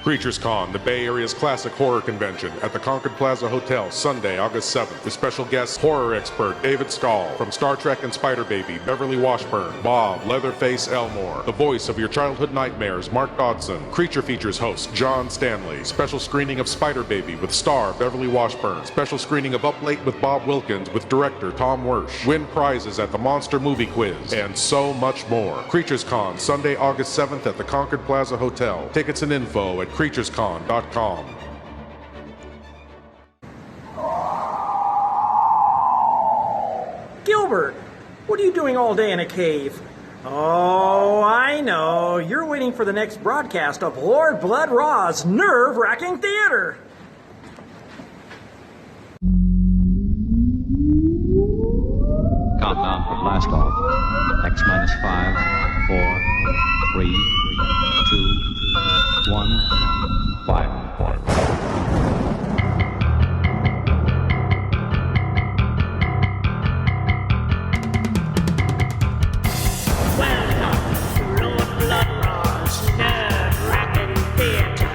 Creatures Con, the Bay Area's classic horror convention at the Concord Plaza Hotel, Sunday, August 7th, with special guest horror expert David Stahl from Star Trek and Spider Baby, Beverly Washburn, Bob Leatherface Elmore, the voice of your childhood nightmares, Mark Dodson, Creature Features host John Stanley, special screening of Spider Baby with star Beverly Washburn, special screening of Up Late with Bob Wilkins with director Tom Wersch, win prizes at the Monster Movie Quiz, and so much more. Creatures Con, Sunday, August 7th at the Concord Plaza Hotel. Tickets and info at creaturescon.com. Gilbert, what are you doing all day in a cave? Oh, I know. You're waiting for the next broadcast of Lord Blood-Rah's nerve-wracking theater. Countdown for blast off. X minus 5, 4, 3, 2, 1, fire. Welcome to Lord Blood-Rah's nerve-wracking theater.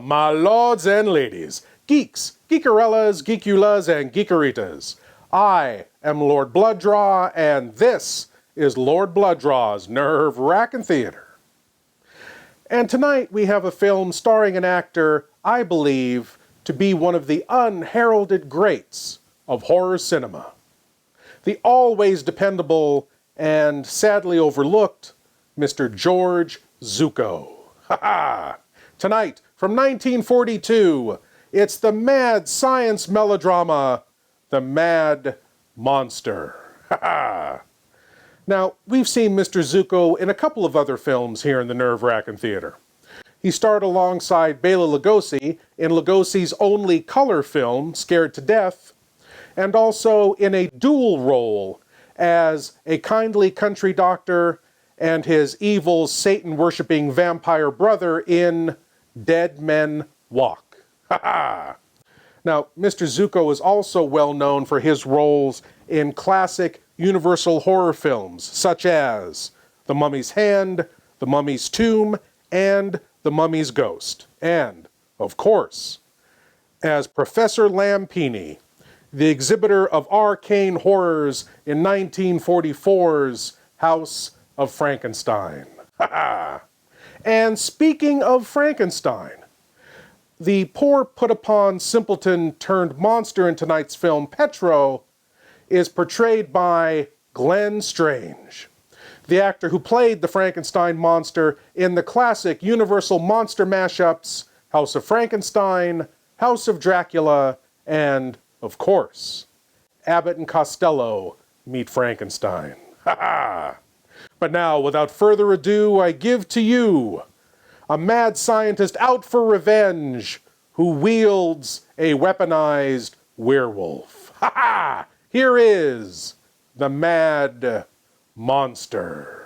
My lords and ladies, geeks, geekarellas, geekulas, and geekeritas. I am Lord Blood-Rah, and this is Lord Blood-Rah's Nerve-Wrackin' Theater. And tonight we have a film starring an actor I believe to be one of the unheralded greats of horror cinema. The always dependable and sadly overlooked Mr. George Zucco. Ha ha! Tonight, from 1942, it's the mad science melodrama, The Mad Monster. Ha ha! Now, we've seen Mr. Zucco in a couple of other films here in the Nerve-Wrackin' Theater. He starred alongside Bela Lugosi in Lugosi's only color film, Scared to Death, and also in a dual role as a kindly country doctor and his evil Satan-worshipping vampire brother in Dead Men Walk. Ha ha! Now, Mr. Zucco is also well known for his roles in classic Universal horror films such as The Mummy's Hand, The Mummy's Tomb, and The Mummy's Ghost. And, of course, as Professor Lampini, the exhibitor of arcane horrors in 1944's House of Frankenstein. Ha ha! And speaking of Frankenstein, the poor put-upon simpleton turned monster in tonight's film, Petro, is portrayed by Glenn Strange, the actor who played the Frankenstein monster in the classic Universal monster mashups House of Frankenstein, House of Dracula, and, of course, Abbott and Costello Meet Frankenstein. Ha ha! But now, without further ado, I give to you a mad scientist out for revenge who wields a weaponized werewolf. Ha ha! Here is the Mad Monster.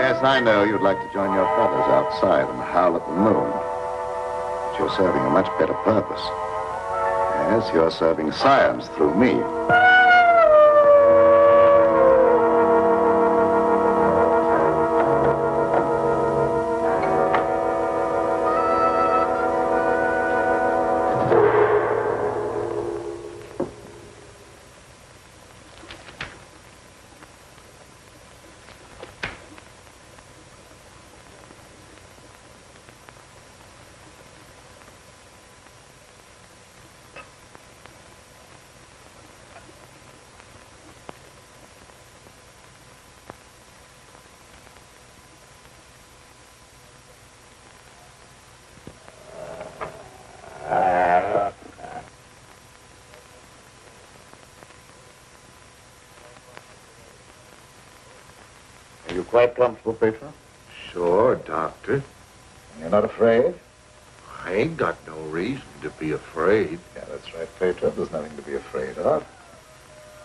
Yes, I know you'd like to join your brothers outside and howl at the moon. But you're serving a much better purpose. Yes, you're serving science through me. Are you quite comfortable, Petra? Sure, Doctor. You're not afraid? I ain't got no reason to be afraid. Yeah, that's right, Petra. There's nothing to be afraid of.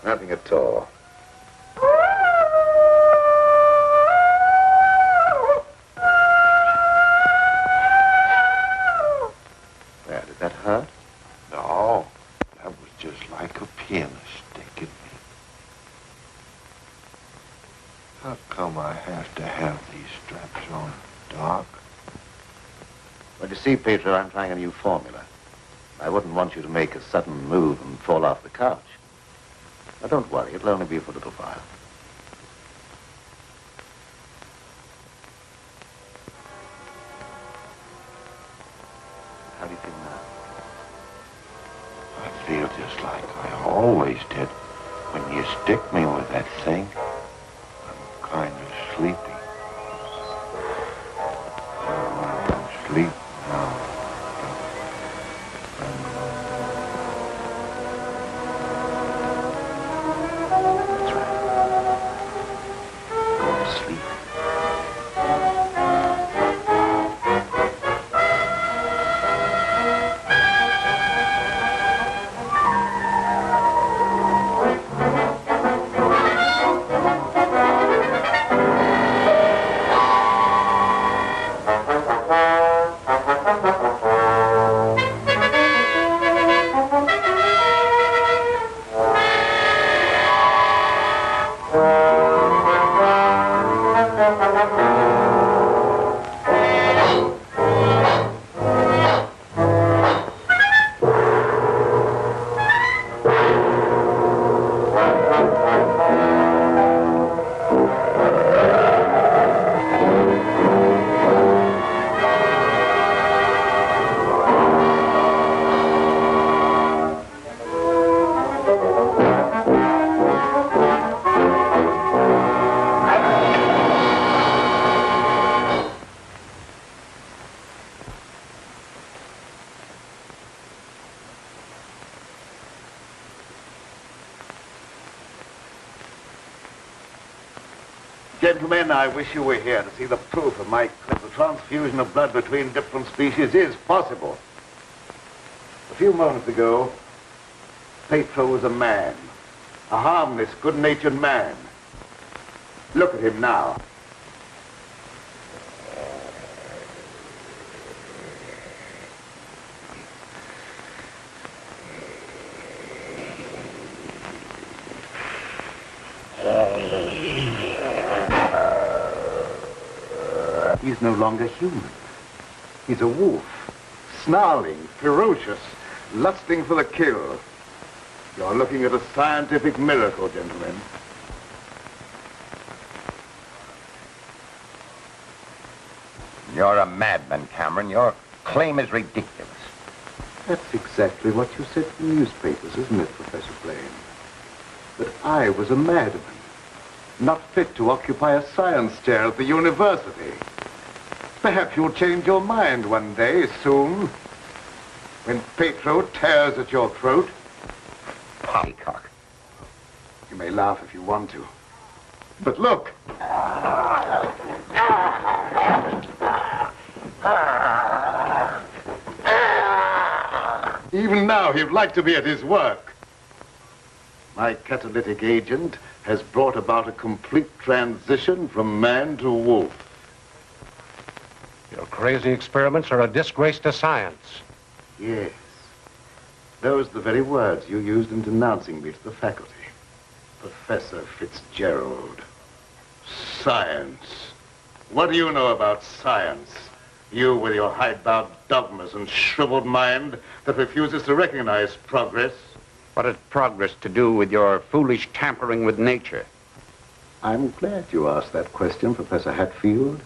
Nothing at all. There, did that hurt? No, that was just like a pin sticking me. How come I have to have these straps on, Doc? Well, you see, Petra, I'm trying a new formula. I wouldn't want you to make a sudden move and fall off the couch. Now, don't worry. It'll only be for a little while. How do you feel now? I feel just like I always did when you stick me with that thing. I'm kind of sleepy. I'm sleep now. That's right. Go to sleep. Gentlemen, I wish you were here to see the proof of my claim. The transfusion of blood between different species is possible. A few moments ago, Petro was a man. A harmless, good-natured man. Look at him now. He's no longer human. He's a wolf, snarling, ferocious, lusting for the kill. You're looking at a scientific miracle, gentlemen. You're a madman, Cameron. Your claim is ridiculous. That's exactly what you said in the newspapers, isn't it, Professor Blaine? That I was a madman, not fit to occupy a science chair at the university. Perhaps you'll change your mind one day, soon, when Petro tears at your throat. Poppycock. You may laugh if you want to. But look! Even now, he'd like to be at his work. My catalytic agent has brought about a complete transition from man to wolf. Your crazy experiments are a disgrace to science. Yes. Those are the very words you used in denouncing me to the faculty. Professor Fitzgerald. Science. What do you know about science? You with your hidebound dogmas and shriveled mind that refuses to recognize progress. What has progress to do with your foolish tampering with nature? I'm glad you asked that question, Professor Hatfield.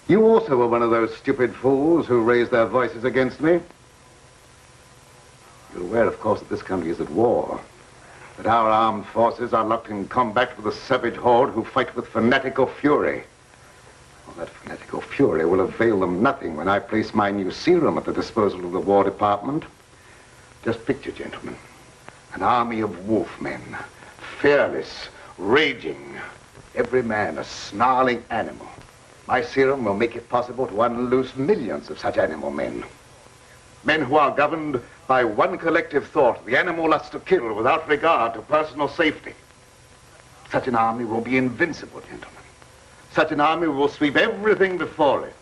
You also were one of those stupid fools who raised their voices against me. You're aware, of course, that this country is at war, that our armed forces are locked in combat with a savage horde who fight with fanatical fury. Well, that fanatical fury will avail them nothing when I place my new serum at the disposal of the War Department. Just picture, gentlemen, an army of wolfmen, fearless, raging, every man a snarling animal. My serum will make it possible to unloose millions of such animal men. Men who are governed by one collective thought, the animal lust to kill without regard to personal safety. Such an army will be invincible, gentlemen. Such an army will sweep everything before it.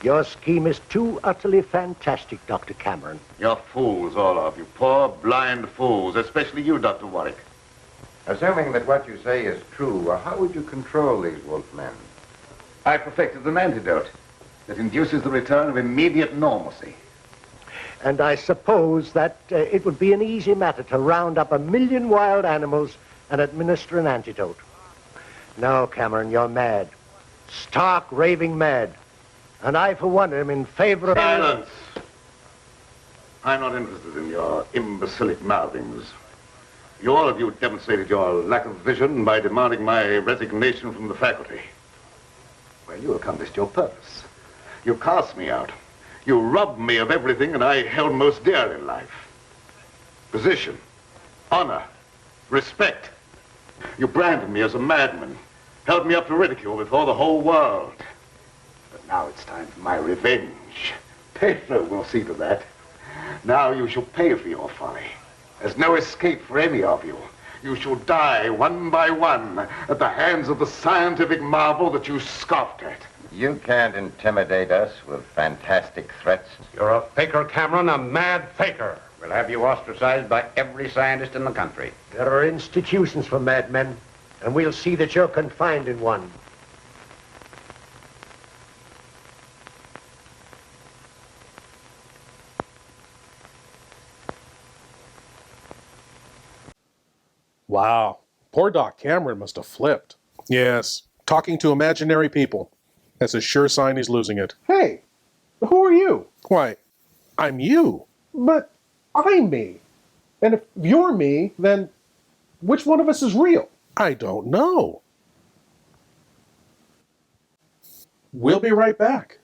Your scheme is too utterly fantastic, Dr. Cameron. You're fools, all of you. Poor, blind fools, especially you, Dr. Warwick. Assuming that what you say is true, how would you control these wolfmen? I perfected an antidote that induces the return of immediate normalcy. And I suppose that it would be an easy matter to round up 1 million wild animals and administer an antidote. No, Cameron, you're mad. Stark, raving mad. And I, for one, am in favor of... Silence! I'm not interested in your imbecilic mouthings. You all of you demonstrated your lack of vision by demanding my resignation from the faculty. Well, you accomplished your purpose. You cast me out. You robbed me of everything that I held most dear in life. Position, honor, respect. You branded me as a madman, held me up to ridicule before the whole world. But now it's time for my revenge. Pedro will see to that. Now you shall pay for your folly. There's no escape for any of you. You shall die one by one at the hands of the scientific marvel that you scoffed at. You can't intimidate us with fantastic threats. You're a faker, Cameron, a mad faker. We'll have you ostracized by every scientist in the country. There are institutions for madmen, and we'll see that you're confined in one. Wow. Poor Doc Cameron must have flipped. Yes. Talking to imaginary people. That's a sure sign he's losing it. Hey, who are you? Why, I'm you. But I'm me. And if you're me, then which one of us is real? I don't know. We'll be right back.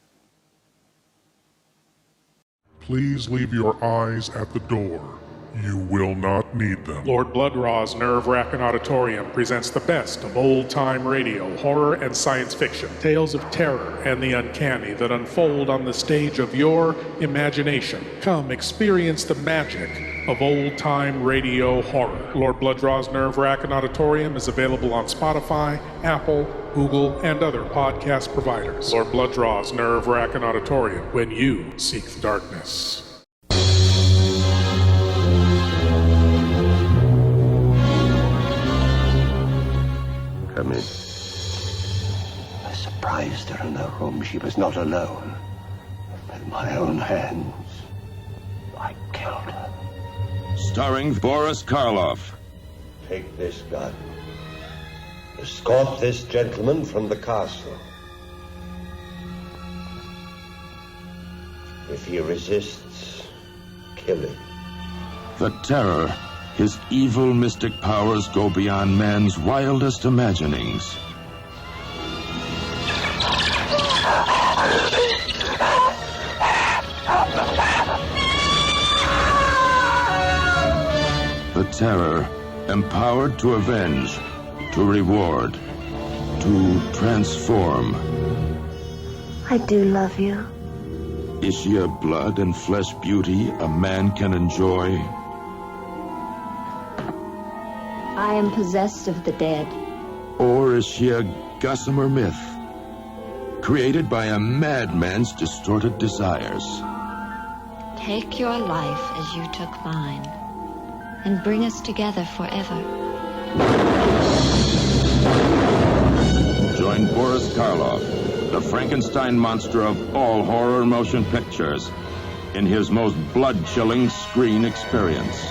Please leave your eyes at the door. You will not need them. Lord Blood-Rah's Nerve-Wrackin Auditorium presents the best of old-time radio, horror, and science fiction. Tales of terror and the uncanny that unfold on the stage of your imagination. Come experience the magic of old-time radio horror. Lord Blood-Rah's Nerve-Wrackin Auditorium is available on Spotify, Apple, Google, and other podcast providers. Lord Blood-Rah's Nerve-Wrackin Auditorium, when you seek the darkness. Come in. I surprised her in her room. She was not alone. With my own hands, I killed her. Starring Boris Karloff. Take this gun. Escort this gentleman from the castle. If he resists, kill him. The Terror. His evil mystic powers go beyond man's wildest imaginings. The Terror, empowered to avenge, to reward, to transform. I do love you. Is she a blood and flesh beauty a man can enjoy? I am possessed of the dead. Or is she a gossamer myth, created by a madman's distorted desires? Take your life as you took mine, and bring us together forever. Join Boris Karloff, the Frankenstein monster of all horror motion pictures, in his most blood-chilling screen experience.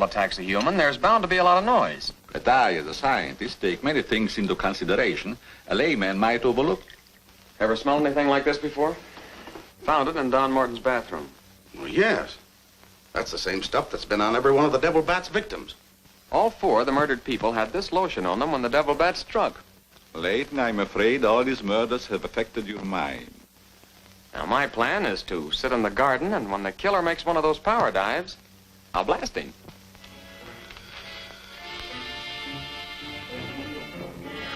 Attacks a human, there's bound to be a lot of noise. But I, as a scientist, take many things into consideration a layman might overlook. Ever smelled anything like this before? Found it in Don Morton's bathroom. Well, yes. That's the same stuff that's been on every one of the Devil Bat's victims. All four of the murdered people had this lotion on them when the Devil Bat struck. Layton, I'm afraid all these murders have affected your mind. Now, my plan is to sit in the garden, and when the killer makes one of those power dives, I'll blast him.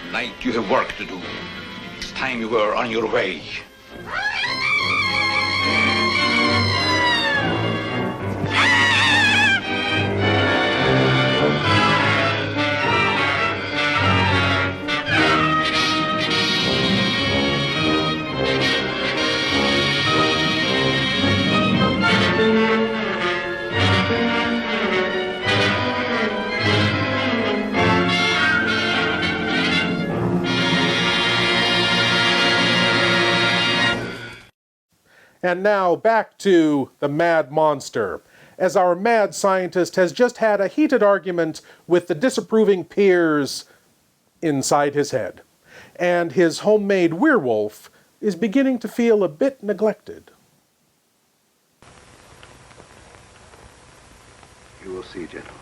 Tonight you have work to do. It's time you were on your way. And now back to the mad monster, as our mad scientist has just had a heated argument with the disapproving peers inside his head. And his homemade werewolf is beginning to feel a bit neglected. You will see, gentlemen.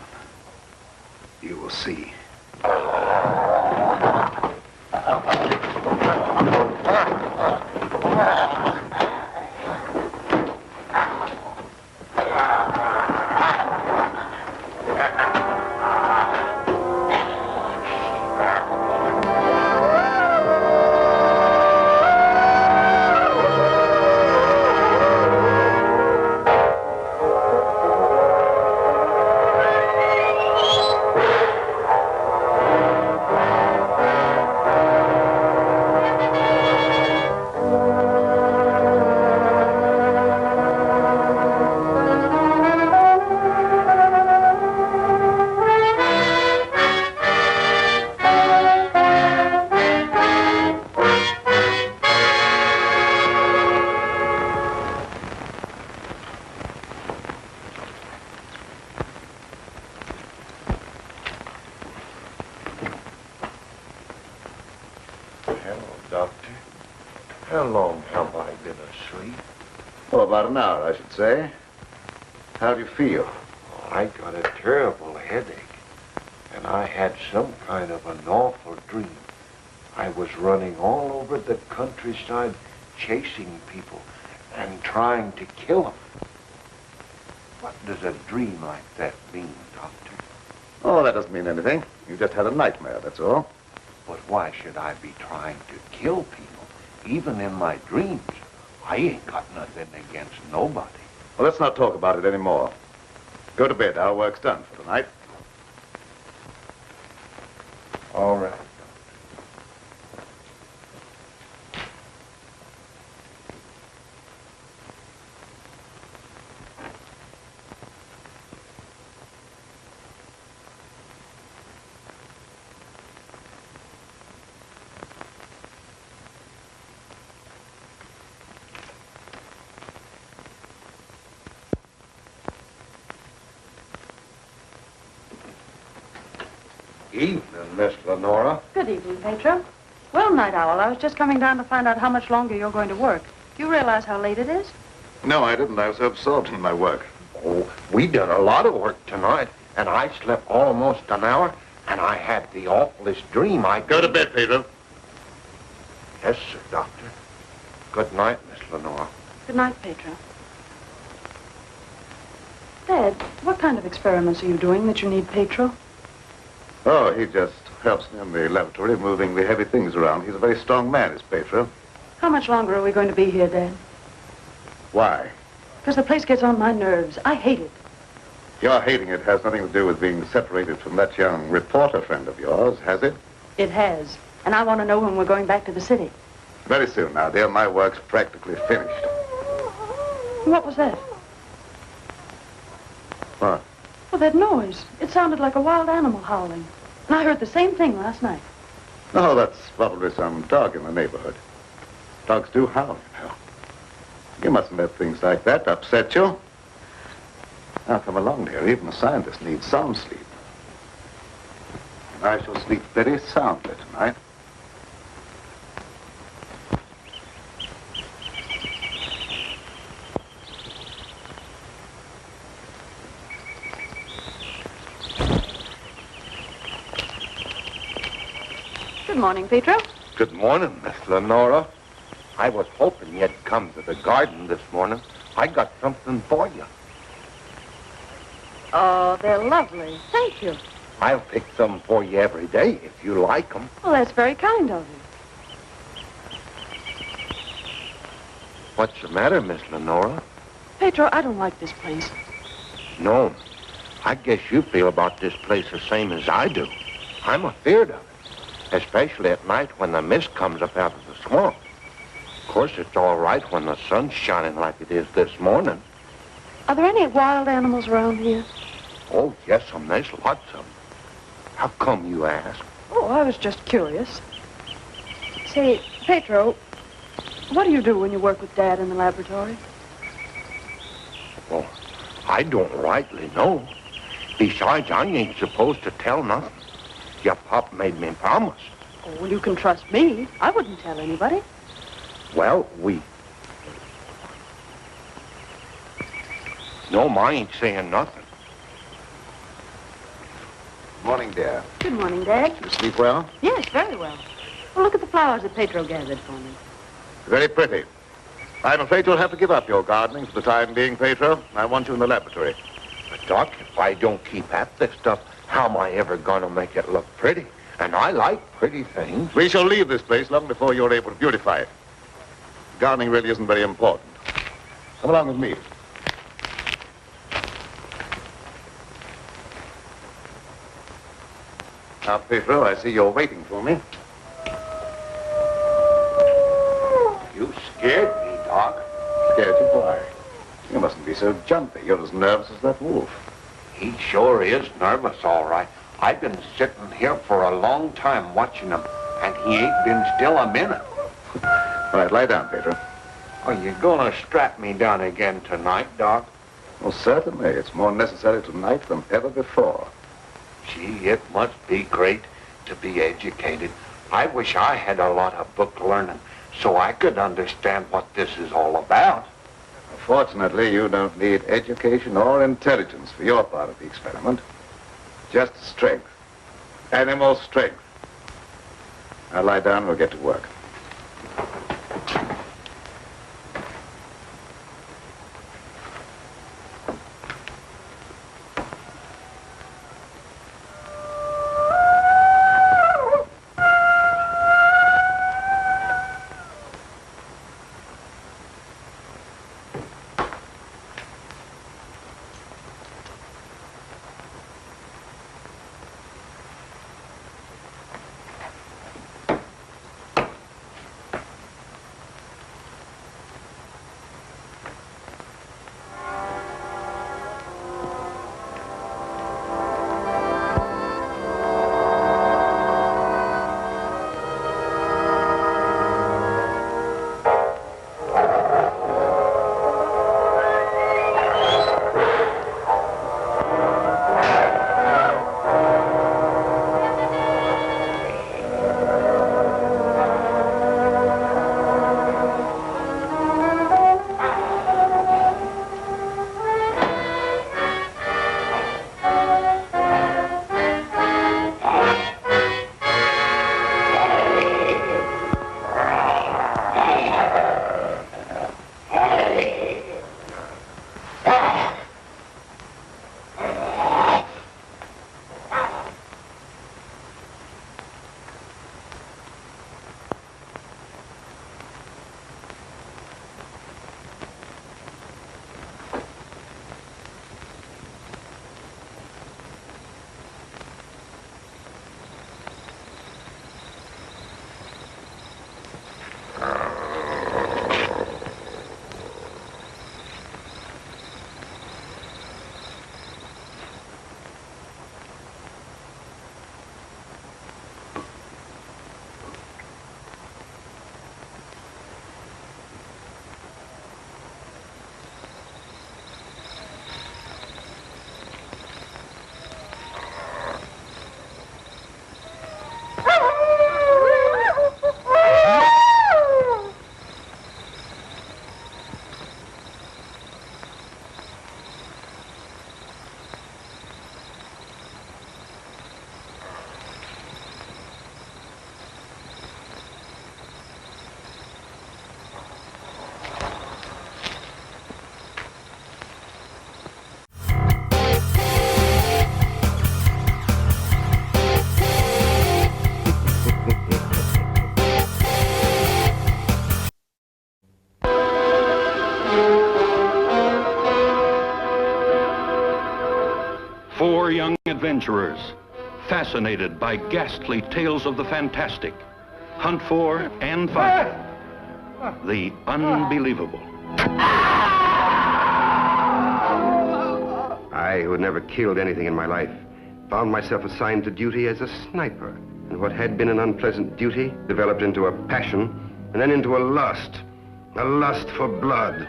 You will see. Doctor. How long have I been asleep? Oh, about an hour, I should say. How do you feel? I got a terrible headache, and I had some kind of an awful dream. I was running all over the countryside, chasing people and trying to kill them. What does a dream like that mean, Doctor? Oh, that doesn't mean anything. You just had a nightmare, that's all. But why should I be trying to kill people, even in my dreams? I ain't got nothing against nobody. Well, let's not talk about it anymore. Go to bed. Our work's done for tonight. All right. Evening, Miss Lenora. Good evening, Pedro. Well, Night Owl, I was just coming down to find out how much longer you're going to work. Do you realize how late it is? No, I didn't. I was so absorbed in my work. Oh, we done a lot of work tonight, and I slept almost an hour, and I had the awfulest dream. Go to bed, Pedro. Yes, sir, Doctor. Good night, Miss Lenora. Good night, Pedro. Dad, what kind of experiments are you doing that you need Pedro? Oh, he just helps me in the laboratory moving the heavy things around. He's a very strong man, is Pedro. How much longer are we going to be here, Dad? Why? Because the place gets on my nerves. I hate it. Your hating it has nothing to do with being separated from that young reporter friend of yours, has it? It has. And I want to know when we're going back to the city. Very soon now, dear. My work's practically finished. What was that? What? Well, that noise. It sounded like a wild animal howling. And I heard the same thing last night. No, that's probably some dog in the neighborhood. Dogs do howl, you know. You mustn't let things like that upset you. Now, come along, dear. Even a scientist needs sound sleep. And I shall sleep very soundly tonight. Good morning, Pedro. Good morning, Miss Lenora. I was hoping you'd come to the garden this morning. I got something for you. Oh, they're lovely. Thank you. I'll pick some for you every day if you like them. Well, that's very kind of you. What's the matter, Miss Lenora? Pedro, I don't like this place. No, I guess you feel about this place the same as I do. I'm afeard of it, especially at night when the mist comes up out of the swamp. Of course, it's all right when the sun's shining like it is this morning. Are there any wild animals around here? Oh, yes, there's lots of them. How come you ask? Oh, I was just curious. Say, Pedro, what do you do when you work with Dad in the laboratory? Well, I don't rightly know. Besides, I ain't supposed to tell nothing. Your pop made me promise. Oh, well, you can trust me. I wouldn't tell anybody. Well, No, I ain't saying nothing. Morning, dear. Good morning, Dad. You sleep well? Yes, very well. Well, look at the flowers that Pedro gathered for me. Very pretty. I'm afraid you'll have to give up your gardening for the time being, Pedro. I want you in the laboratory. But, Doc, if I don't keep at this stuff, how am I ever going to make it look pretty? And I like pretty things. We shall leave this place long before you're able to beautify it. Gardening really isn't very important. Come along with me. Now, Pedro, I see you're waiting for me. You scared me, Doc. Scared you? Why? You mustn't be so jumpy. You're as nervous as that wolf. He sure is nervous, all right. I've been sitting here for a long time watching him, and he ain't been still a minute. All right, lie down, Pedro. Are you going to strap me down again tonight, Doc? Well, certainly. It's more necessary tonight than ever before. Gee, it must be great to be educated. I wish I had a lot of book learning so I could understand what this is all about. Fortunately, you don't need education or intelligence for your part of the experiment. Just strength. Animal strength. Now lie down and we'll get to work. Four young adventurers, fascinated by ghastly tales of the fantastic, hunt for and find the unbelievable. I, who had never killed anything in my life, found myself assigned to duty as a sniper. And what had been an unpleasant duty developed into a passion, and then into a lust for blood.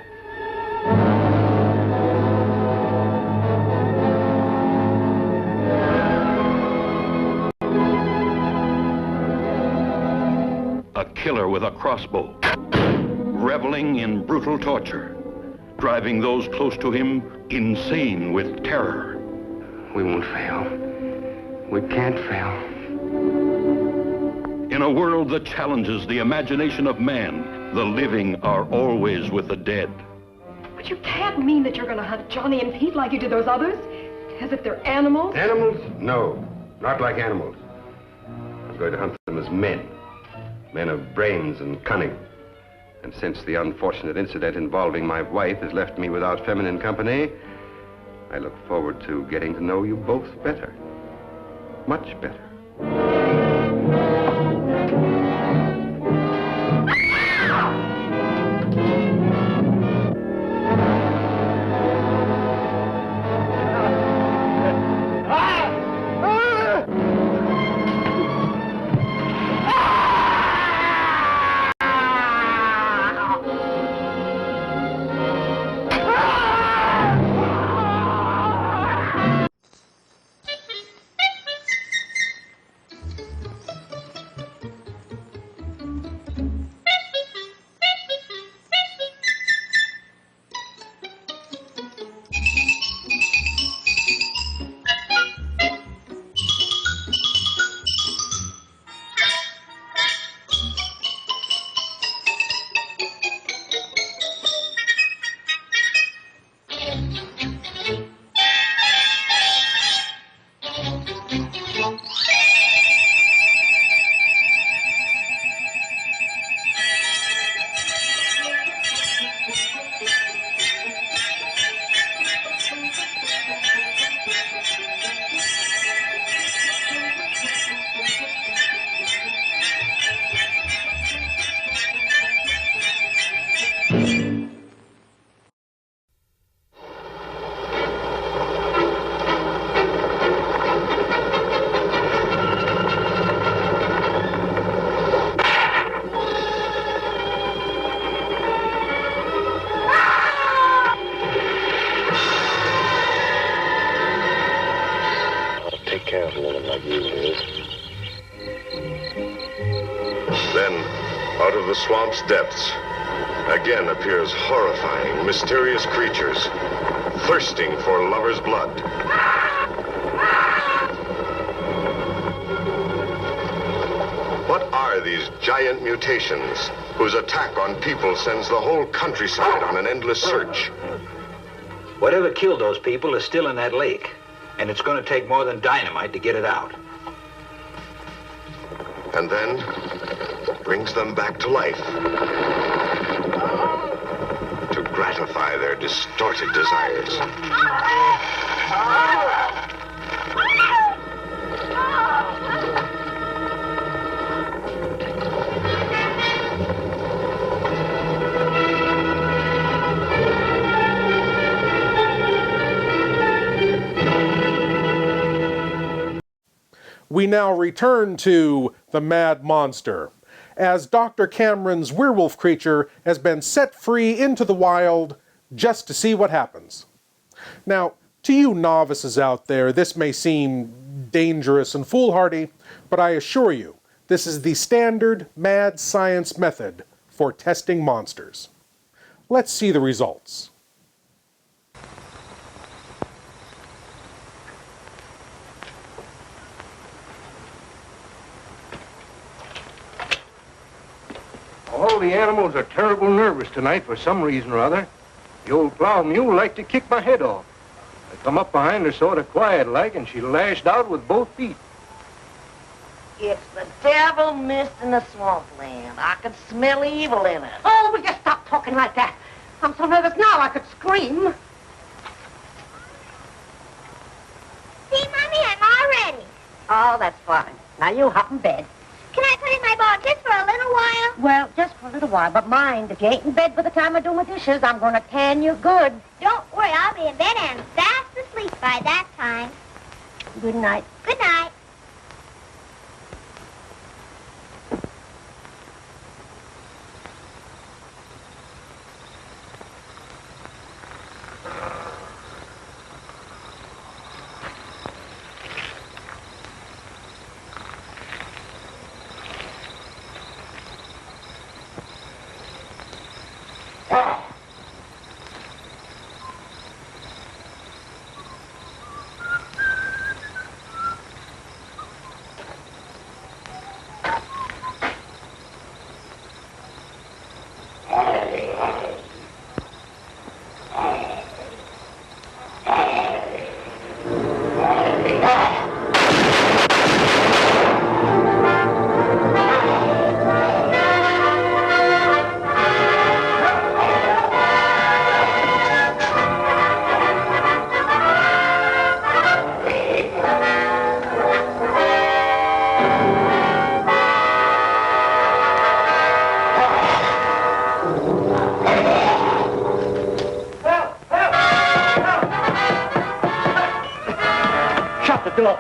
A killer with a crossbow, reveling in brutal torture, driving those close to him insane with terror. We won't fail. We can't fail. In a world that challenges the imagination of man, the living are always with the dead. But you can't mean that you're going to hunt Johnny and Pete like you did those others, as if they're animals. Animals? No, not like animals. I'm going to hunt them as men. Men of brains and cunning. And since the unfortunate incident involving my wife has left me without feminine company, I look forward to getting to know you both better. Much better. Then, out of the swamp's depths, again appears horrifying, mysterious creatures, thirsting for lovers' blood. What are these giant mutations whose attack on people sends the whole countryside on an endless search? Whatever killed those people is still in that lake, and it's going to take more than dynamite to get it out. And then brings them back to life to gratify their distorted desires. We now return to the Mad Monster, as Dr. Cameron's werewolf creature has been set free into the wild just to see what happens. Now, to you novices out there, this may seem dangerous and foolhardy, but I assure you, this is the standard mad science method for testing monsters. Let's see the results. All the animals are terrible nervous tonight for some reason or other. The old plow mule liked to kick my head off. I come up behind her sort of quiet-like, and she lashed out with both feet. It's the devil mist in the swampland. I can smell evil in it. Oh, will you stop talking like that? I'm so nervous now I could scream. See, Mommy, I'm all ready. Oh, that's fine. Now you hop in bed. Can I put in my ball just for a little while? Well, just for a little while, but mind, if you ain't in bed by the time I do my dishes, I'm going to tan you good. Don't worry, I'll be in bed and fast asleep by that time. Good night. Good night.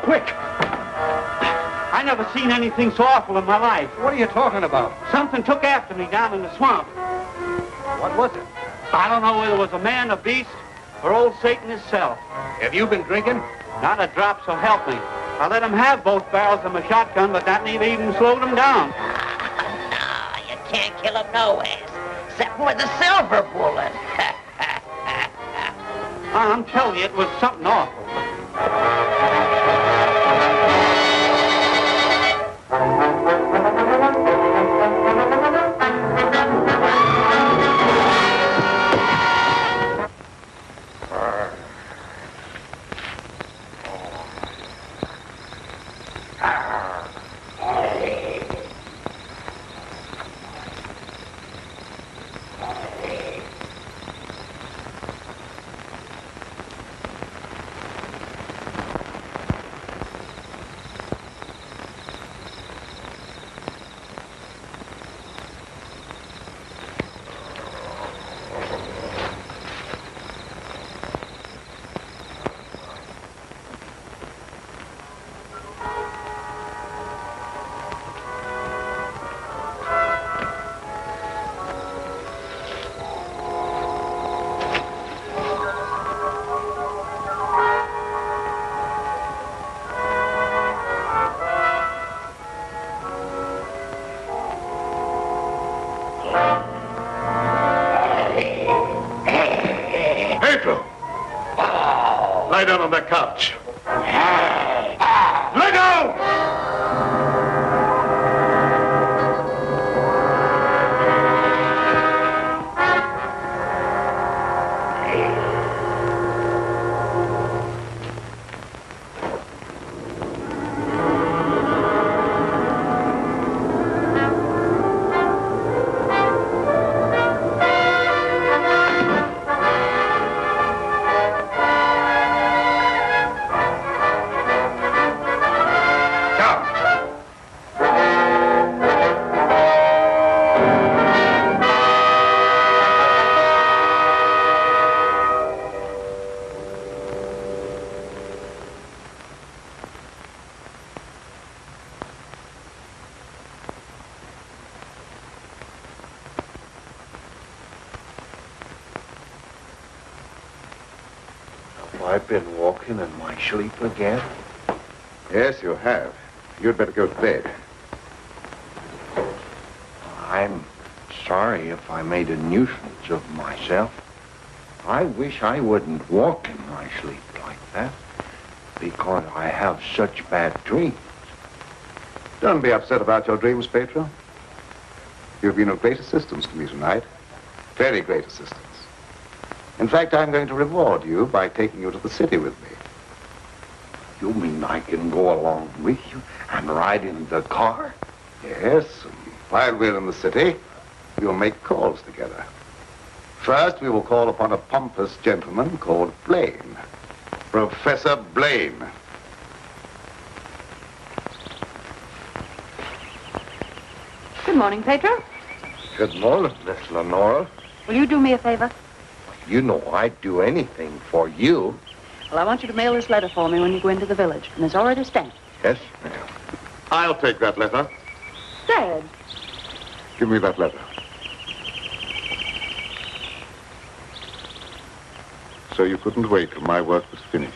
Quick! I never seen anything so awful in my life. What are you talking about? Something took after me down in the swamp. What was it? I don't know whether it was a man, a beast, or old Satan himself. Have you been drinking? Not a drop, so help me. I let him have both barrels of my shotgun, but that never even slowed him down. No, you can't kill him nowhere, except with a silver bullet. I'm telling you, it was something awful. Lie down on that couch. Let go! I've been walking in my sleep again. Yes, you have. You'd better go to bed. I'm sorry if I made a nuisance of myself. I wish I wouldn't walk in my sleep like that, because I have such bad dreams. Don't be upset about your dreams, Pedro. You've been of great assistance to me tonight. Very great assistance. In fact, I'm going to reward you by taking you to the city with me. You mean I can go along with you and ride in the car? Yes, and while we're in the city, we'll make calls together. First, we will call upon a pompous gentleman called Blaine. Professor Blaine. Good morning, Pedro. Good morning, Miss Lenora. Will you do me a favor? You know I'd do anything for you. Well, I want you to mail this letter for me when you go into the village. And it's already stamped. Yes, ma'am. I'll take that letter. Dad. Give me that letter. So you couldn't wait till my work was finished.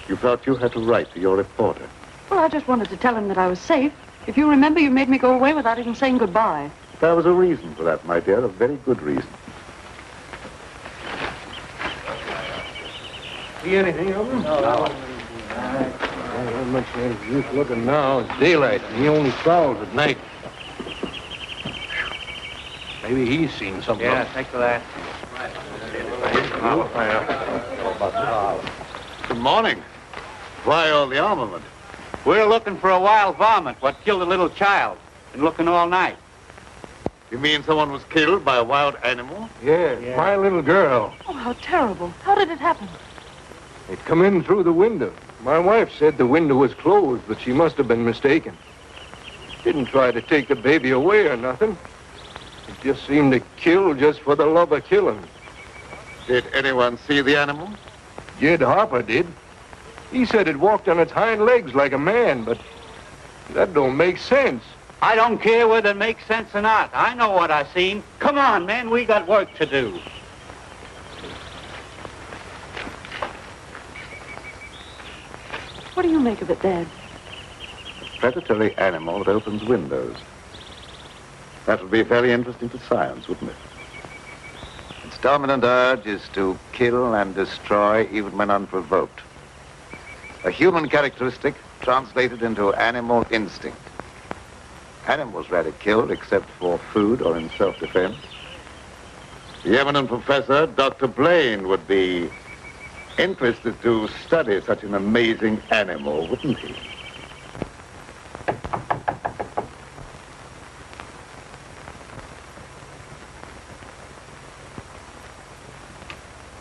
You felt you had to write to your reporter. Well, I just wanted to tell him that I was safe. If you remember, you made me go away without even saying goodbye. There was a reason for that, my dear, a very good reason. See anything of him? No. Not much use looking now. It's daylight, and he only prowls at night. Maybe he's seen something. Yeah, thanks for that. Good morning. Why all the armament? We're looking for a wild varmint what killed a little child. Been looking all night. You mean someone was killed by a wild animal? Yeah, my little girl. Oh, how terrible. How did it happen? It come in through the window. My wife said the window was closed, but she must have been mistaken. Didn't try to take the baby away or nothing. It just seemed to kill just for the love of killing. Did anyone see the animal? Jed Harper did. He said it walked on its hind legs like a man, but that don't make sense. I don't care whether it makes sense or not. I know what I seen. Come on, man, we got work to do. What do you make of it, Dad? A predatory animal that opens windows. That would be very interesting to science, wouldn't it? Its dominant urge is to kill and destroy even when unprovoked. A human characteristic translated into animal instinct. Animals rarely killed except for food or in self-defense. The eminent professor, Dr. Blaine, would be interested to study such an amazing animal, wouldn't he?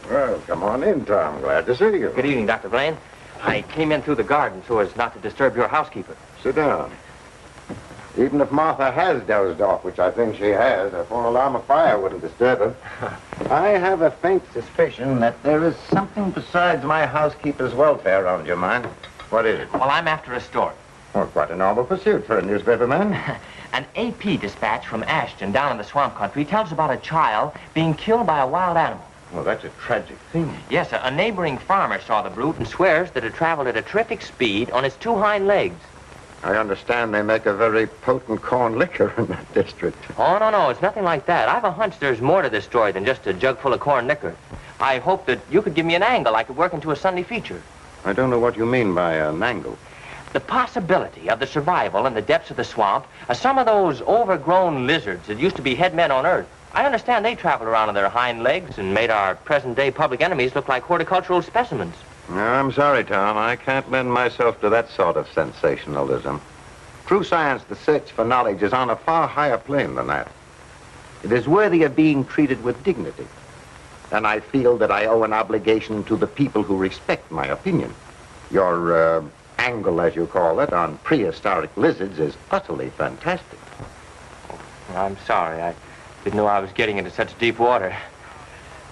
Well, come on in, Tom. Glad to see you. Good evening, Dr. Blaine. I came in through the garden so as not to disturb your housekeeper. Sit down. Even if Martha has dozed off, which I think she has, a full alarm of fire wouldn't disturb her. I have a faint suspicion that there is something besides my housekeeper's welfare on your mind. What is it? Well, I'm after a story. Well, quite a novel pursuit for a newspaperman. An AP dispatch from Ashton down in the swamp country tells about a child being killed by a wild animal. Well, that's a tragic thing. Yes, a neighboring farmer saw the brute and swears that it traveled at a terrific speed on its two hind legs. I understand they make a very potent corn liquor in that district. Oh, no, it's nothing like that. I've a hunch there's more to this story than just a jug full of corn liquor. I hope that you could give me an angle I could work into a Sunday feature. I don't know what you mean by an angle. The possibility of the survival in the depths of the swamp of some of those overgrown lizards that used to be head men on Earth. I understand they traveled around on their hind legs and made our present-day public enemies look like horticultural specimens. No, I'm sorry, Tom. I can't lend myself to that sort of sensationalism. True science, the search for knowledge, is on a far higher plane than that. It is worthy of being treated with dignity. And I feel that I owe an obligation to the people who respect my opinion. Your angle, as you call it, on prehistoric lizards is utterly fantastic. I'm sorry. I didn't know I was getting into such deep water.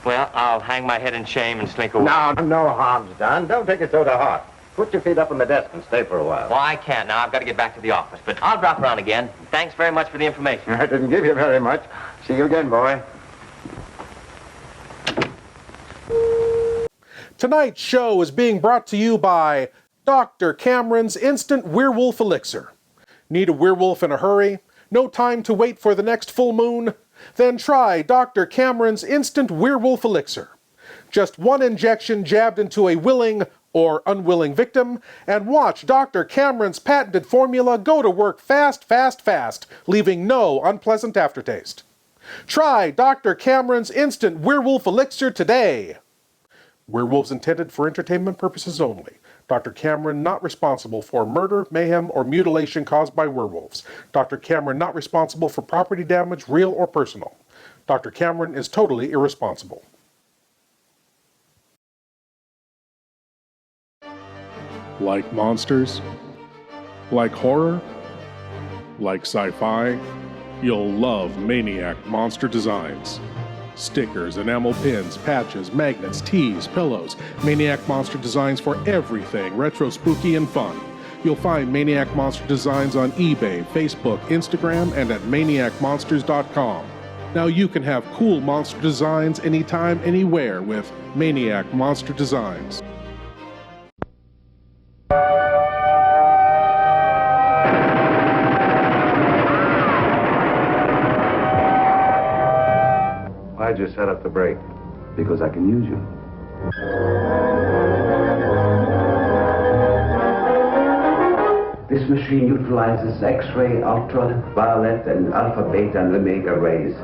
Well, I'll hang my head in shame and slink away. No harm's done. Don't take it so to heart. Put your feet up on the desk and stay for a while. Well, I can't now. I've got to get back to the office. But I'll drop around again. Thanks very much for the information. I didn't give you very much. See you again, boy. Tonight's show is being brought to you by Dr. Cameron's Instant Werewolf Elixir. Need a werewolf in a hurry? No time to wait for the next full moon? Then try Dr. Cameron's Instant Werewolf Elixir. Just one injection jabbed into a willing or unwilling victim, and watch Dr. Cameron's patented formula go to work fast, fast, fast, leaving no unpleasant aftertaste. Try Dr. Cameron's Instant Werewolf Elixir today. Werewolves intended for entertainment purposes only. Dr. Cameron not responsible for murder, mayhem, or mutilation caused by werewolves. Dr. Cameron not responsible for property damage, real or personal. Dr. Cameron is totally irresponsible. Like monsters? Like horror? Like sci-fi? You'll love Maniac Monster Designs. Stickers, enamel pins, patches, magnets, tees, pillows. Maniac Monster Designs for everything retro, spooky, and fun. You'll find Maniac Monster Designs on eBay, Facebook, Instagram, and at maniacmonsters.com. Now you can have cool monster designs anytime, anywhere with Maniac Monster Designs. Why'd you set up the brake? Because I can use you. This machine utilizes X-ray, ultraviolet, and alpha, beta, and omega rays.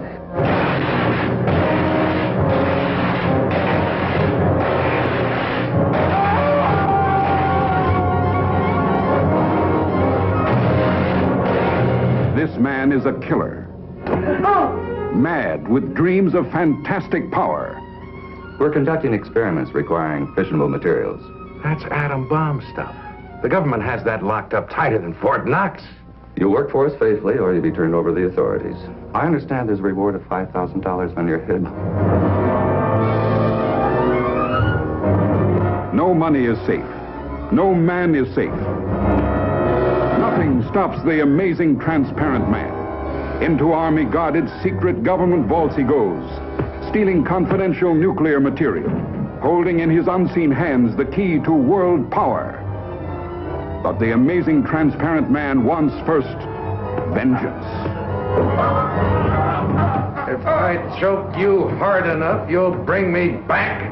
This man is a killer. Mad with dreams of fantastic power. We're conducting experiments requiring fissionable materials. That's atom bomb stuff. The government has that locked up tighter than Fort Knox. You work for us faithfully, or you'll be turned over to the authorities. I understand there's a reward of $5,000 on your head. No money is safe. No man is safe. Nothing stops the amazing transparent man. Into army-guarded secret government vaults he goes, stealing confidential nuclear material, holding in his unseen hands the key to world power. But the amazing transparent man wants first vengeance. If I choke you hard enough, you'll bring me back.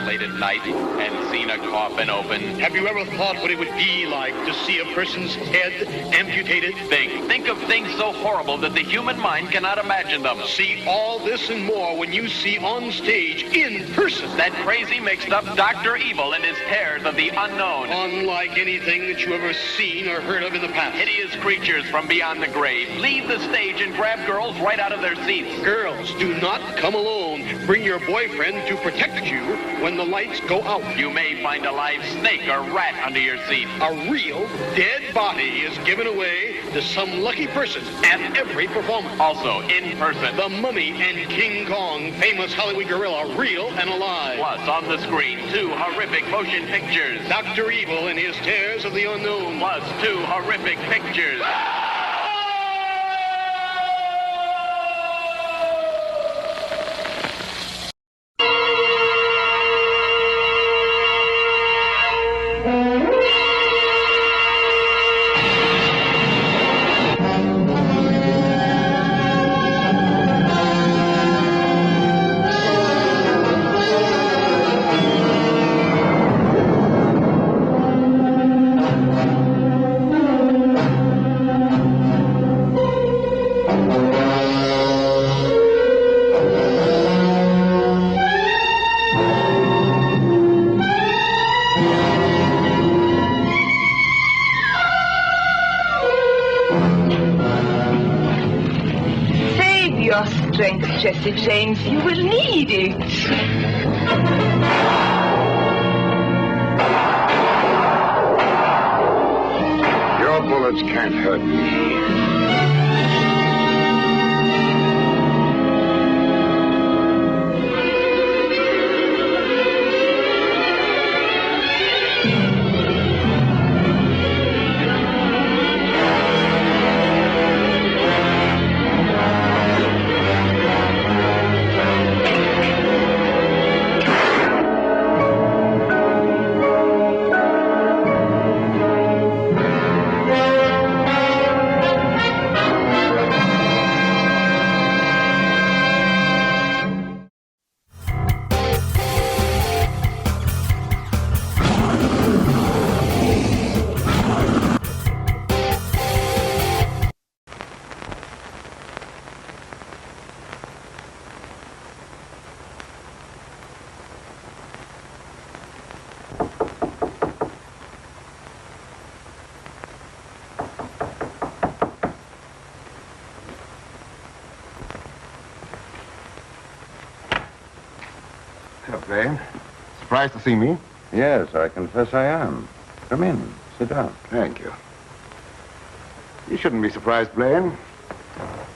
Late at night and seen a coffin open? Have you ever thought what it would be like to see a person's head amputated? Think of things so horrible that the human mind cannot imagine them. See all this and more when you see on stage, in person, that crazy mixed up Dr. Evil and his terrors of the unknown. Unlike anything that you ever seen or heard of in the past. Hideous creatures from beyond the grave. Leave the stage and grab girls right out of their seats. Girls, do not come alone. Bring your boyfriend to protect you when the lights go out. You may find a live snake or rat under your seat. A real dead body is given away to some lucky person at every performance. Also, in person. The Mummy and King Kong, famous Hollywood gorilla, real and alive. Plus, on the screen, 2 horrific motion pictures. Dr. Evil and his Terrors of the Unknown. Plus 2 horrific pictures. your strength, Jesse James. You will need it. Your bullets can't hurt me. Blaine. Surprised to see me? Yes, I confess I am. Come in. Sit down. Thank you. You shouldn't be surprised, Blaine.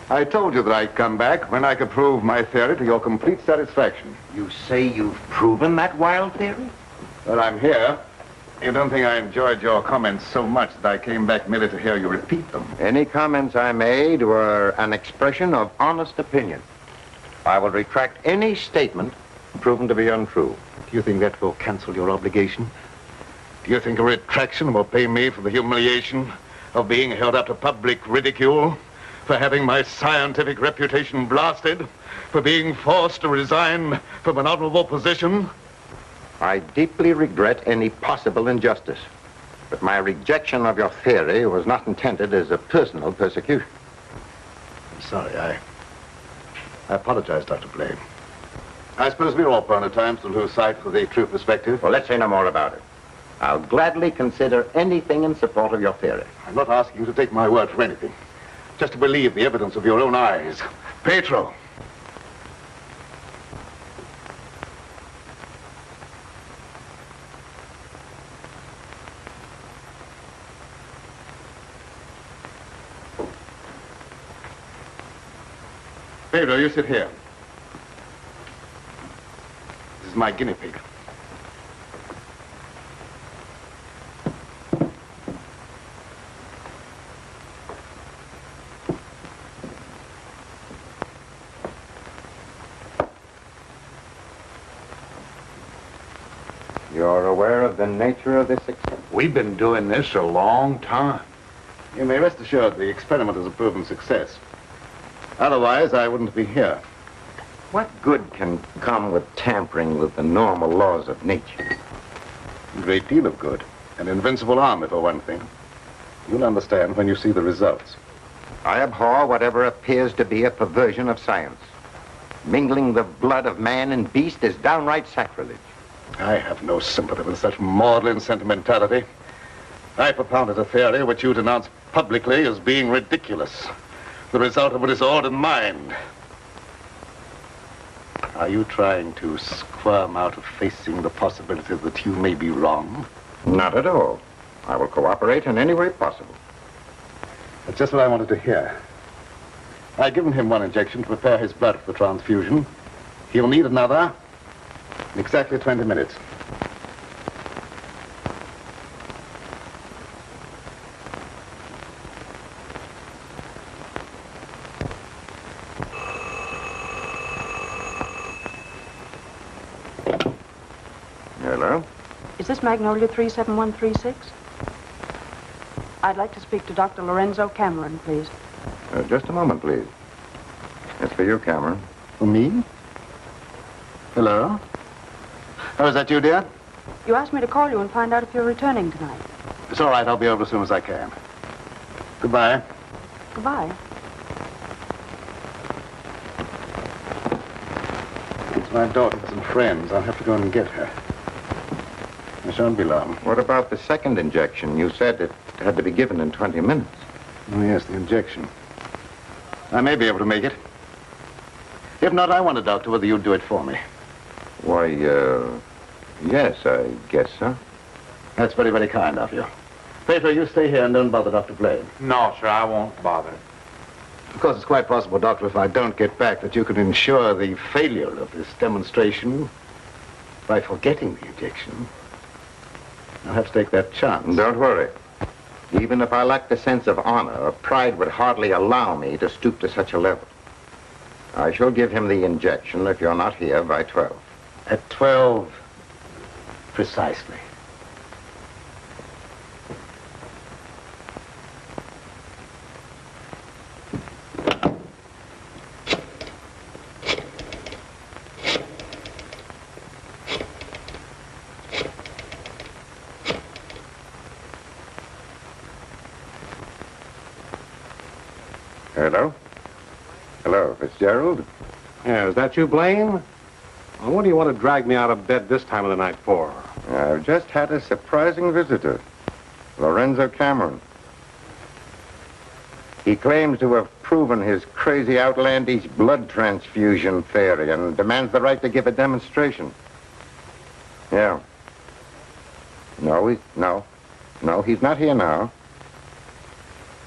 I told you that I'd come back when I could prove my theory to your complete satisfaction. You say you've proven that wild theory? Well, I'm here. You don't think I enjoyed your comments so much that I came back merely to hear you repeat them? Any comments I made were an expression of honest opinion. I will retract any statement proven to be untrue. Do you think that will cancel your obligation? Do you think a retraction will pay me for the humiliation of being held up to public ridicule, for having my scientific reputation blasted, for being forced to resign from an honorable position? I deeply regret any possible injustice, but my rejection of your theory was not intended as a personal persecution. I'm sorry. I apologize, Dr. Blaine. I suppose we're all prone at times to lose sight of the true perspective. Well, let's say no more about it. I'll gladly consider anything in support of your theory. I'm not asking you to take my word for anything. Just to believe the evidence of your own eyes. Pedro. Pedro, you sit here. This is my guinea pig. You're aware of the nature of this experiment? We've been doing this a long time. You may rest assured the experiment is a proven success. Otherwise, I wouldn't be here. What good can come with tampering with the normal laws of nature? A great deal of good. An invincible army, for one thing. You'll understand when you see the results. I abhor whatever appears to be a perversion of science. Mingling the blood of man and beast is downright sacrilege. I have no sympathy with such maudlin sentimentality. I propounded a theory which you denounced publicly as being ridiculous. The result of a disordered mind. Are you trying to squirm out of facing the possibility that you may be wrong? Not at all. I will cooperate in any way possible. That's just what I wanted to hear. I've given him one injection to prepare his blood for the transfusion. He'll need another in exactly 20 minutes. Hello? Is this Magnolia 37136? I'd like to speak to Dr. Lorenzo Cameron, please. Just a moment, please. It's for you, Cameron. For me? Hello? Oh, is that you, dear? You asked me to call you and find out if you're returning tonight. It's all right. I'll be over as soon as I can. Goodbye. Goodbye. It's my daughter and some friends. I'll have to go and get her. I shan't be long. What about the second injection? You said it had to be given in 20 minutes. Oh, yes, the injection. I may be able to make it. If not, I want a doctor, whether you'd do it for me. Why, yes, I guess so. That's very, very kind of you. Pedro, you stay here and don't bother Dr. Blaine. No, sir, I won't bother. Of course, it's quite possible, Doctor, if I don't get back, that you could ensure the failure of this demonstration by forgetting the injection. I'll have to take that chance. Don't worry. Even if I lacked a sense of honor, pride would hardly allow me to stoop to such a level. I shall give him the injection if you're not here by 12. At 12, precisely. Hello? Hello, Fitzgerald? Yeah, is that you, Blaine? Well, what do you want to drag me out of bed this time of the night for? I've just had a surprising visitor, Lorenzo Cameron. He claims to have proven his crazy, outlandish blood transfusion theory and demands the right to give a demonstration. Yeah. No, he's not here now.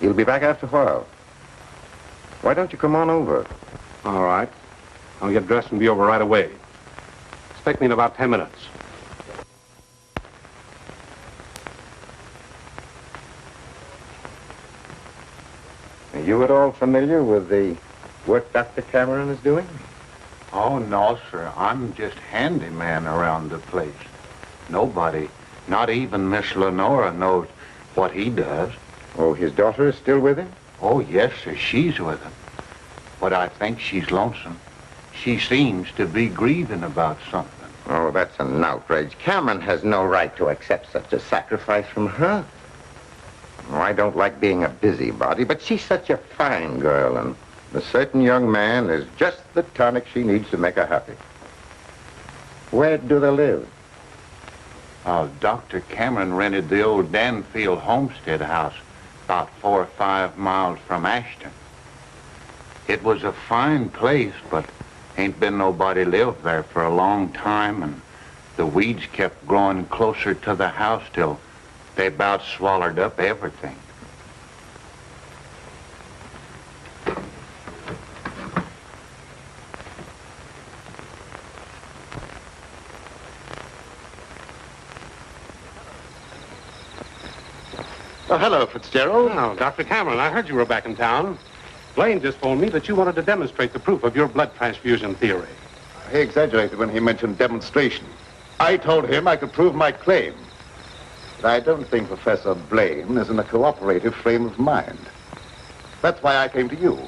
He'll be back after a while. Why don't you come on over? All right. I'll get dressed and be over right away. Expect me in about 10 minutes. Are you at all familiar with the work Dr. Cameron is doing? Oh, no, sir. I'm just handyman around the place. Nobody, not even Miss Lenora, knows what he does. Oh, his daughter is still with him? Oh, yes, sir. She's with him. But I think she's lonesome. She seems to be grieving about something. Oh, that's an outrage. Cameron has no right to accept such a sacrifice from her. Oh, I don't like being a busybody, but she's such a fine girl, and a certain young man is just the tonic she needs to make her happy. Where do they live? Dr. Cameron rented the old Danfield homestead house about 4 or 5 miles from Ashton. It was a fine place, but ain't been nobody lived there for a long time, and the weeds kept growing closer to the house till they about swallowed up everything. Oh, hello, Fitzgerald. Oh, Dr. Cameron, I heard you were back in town. Blaine just told me that you wanted to demonstrate the proof of your blood transfusion theory. He exaggerated when he mentioned demonstration. I told him I could prove my claim. But I don't think Professor Blaine is in a cooperative frame of mind. That's why I came to you.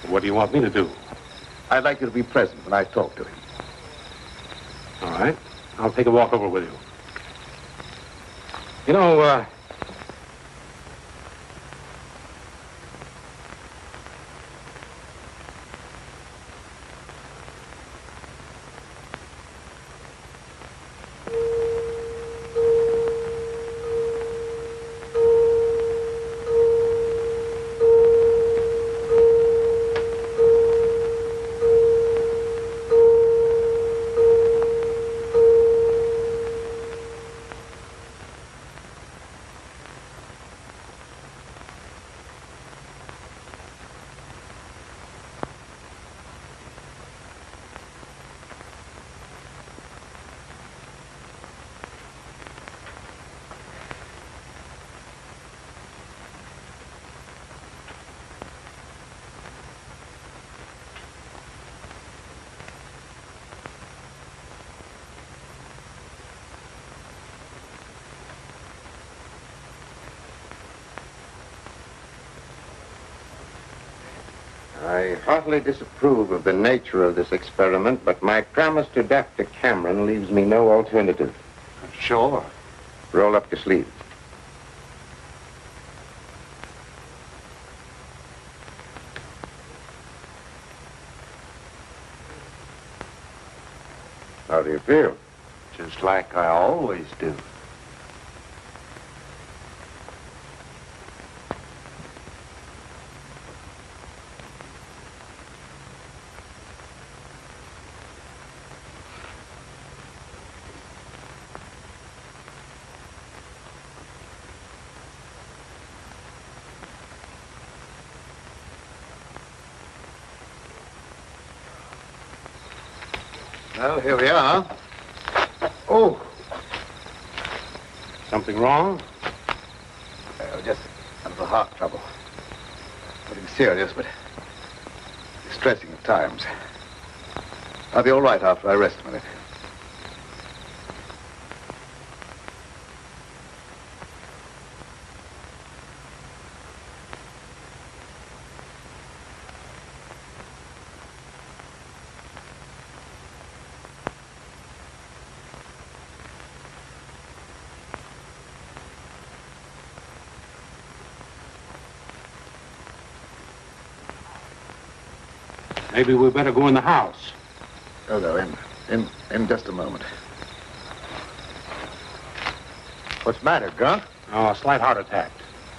What do you want me to do? I'd like you to be present when I talk to him. All right. I'll take a walk over with you. You know, I heartily disapprove of the nature of this experiment, but my promise to Dr. Cameron leaves me no alternative. Sure. Roll up your sleeves. How do you feel? Just like I always do. Well, here we are. Oh. Something wrong? Just a little heart trouble. Nothing serious, but distressing at times. I'll be all right after I rest a minute. Maybe we better go in the house. Oh, no, in just a moment. What's the matter, Gunk? Oh, a slight heart attack.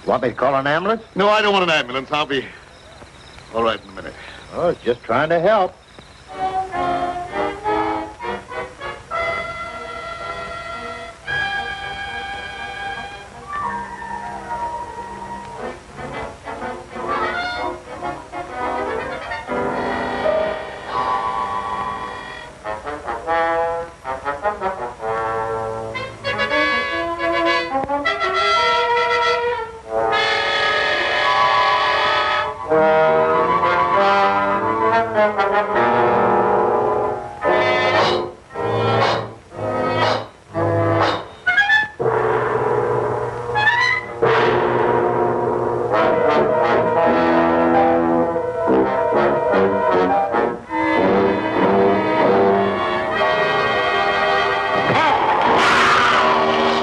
Want me to call an ambulance? No, I don't want an ambulance. I'll be all right in a minute. Oh, just trying to help.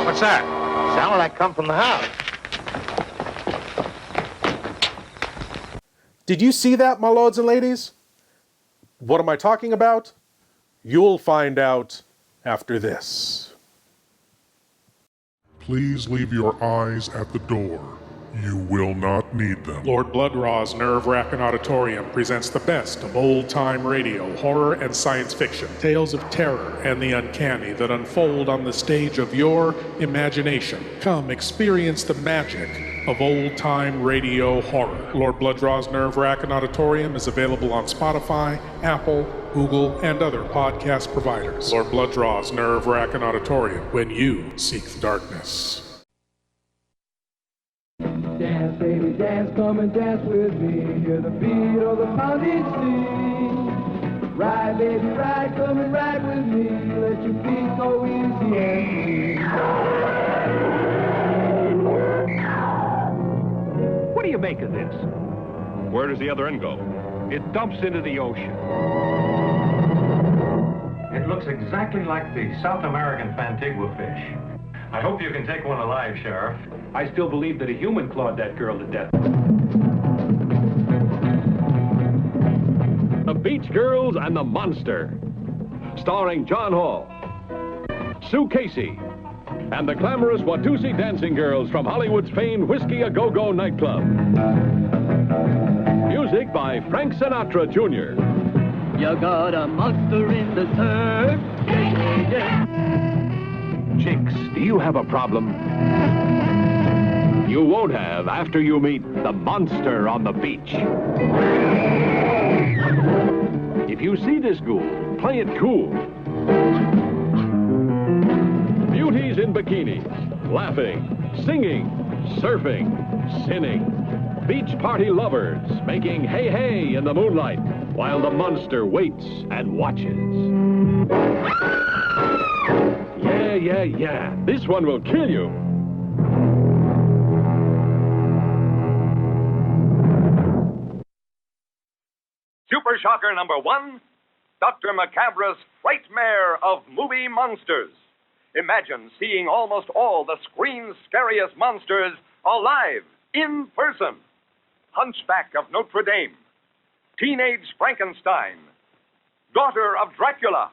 What's that? Sounded like come from the house. Did you see that, my lords and ladies? What am I talking about? You'll find out after this. Please leave your eyes at the door. You will not need them. Lord Blood-Rah's Nerve-Wrackin Auditorium presents the best of old-time radio, horror, and science fiction. Tales of terror and the uncanny that unfold on the stage of your imagination. Come experience the magic of old-time radio horror. Lord Blood-Rah's Nerve-Wrackin Auditorium is available on Spotify, Apple, Google, and other podcast providers. Lord Blood-Rah's Nerve-Wrackin Auditorium, when you seek the darkness. Dance, baby, dance, come and dance with me. Hear the beat of the pounding sea. Ride, baby, ride, come and ride with me. Let your feet go easy and free. What do you make of this? Where does the other end go? It dumps into the ocean. It looks exactly like the South American Fantigua fish. I hope you can take one alive, Sheriff. I still believe that a human clawed that girl to death. The Beach Girls and the Monster, starring John Hall, Sue Casey, and the glamorous Watusi dancing girls from Hollywood's famed Whiskey A Go-Go nightclub. Music by Frank Sinatra Jr. You got a monster in the surf. Yeah, yeah. Chicks, do you have a problem? You won't have after you meet the monster on the beach. If you see this ghoul, play it cool. Beauties in bikinis, laughing, singing, surfing, sinning. Beach party lovers making hey hey in the moonlight while the monster waits and watches. Yeah. This one will kill you. Super Shocker number 1, Dr. Macabre's Frightmare of Movie Monsters. Imagine seeing almost all the screen's scariest monsters alive, in person. Hunchback of Notre Dame, Teenage Frankenstein, Daughter of Dracula,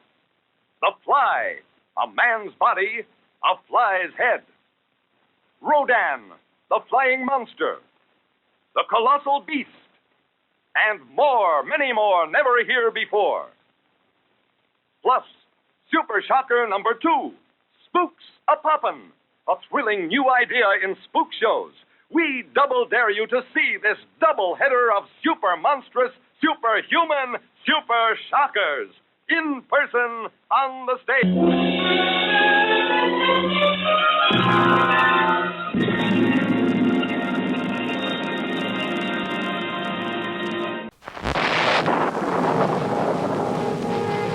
The Fly, a man's body, a fly's head. Rodan, the flying monster. The colossal beast. And more, many more, never here before. Plus, Super Shocker number 2, Spooks A-Poppin', a thrilling new idea in spook shows. We double dare you to see this double header of super monstrous, superhuman, super shockers. in person on the stage.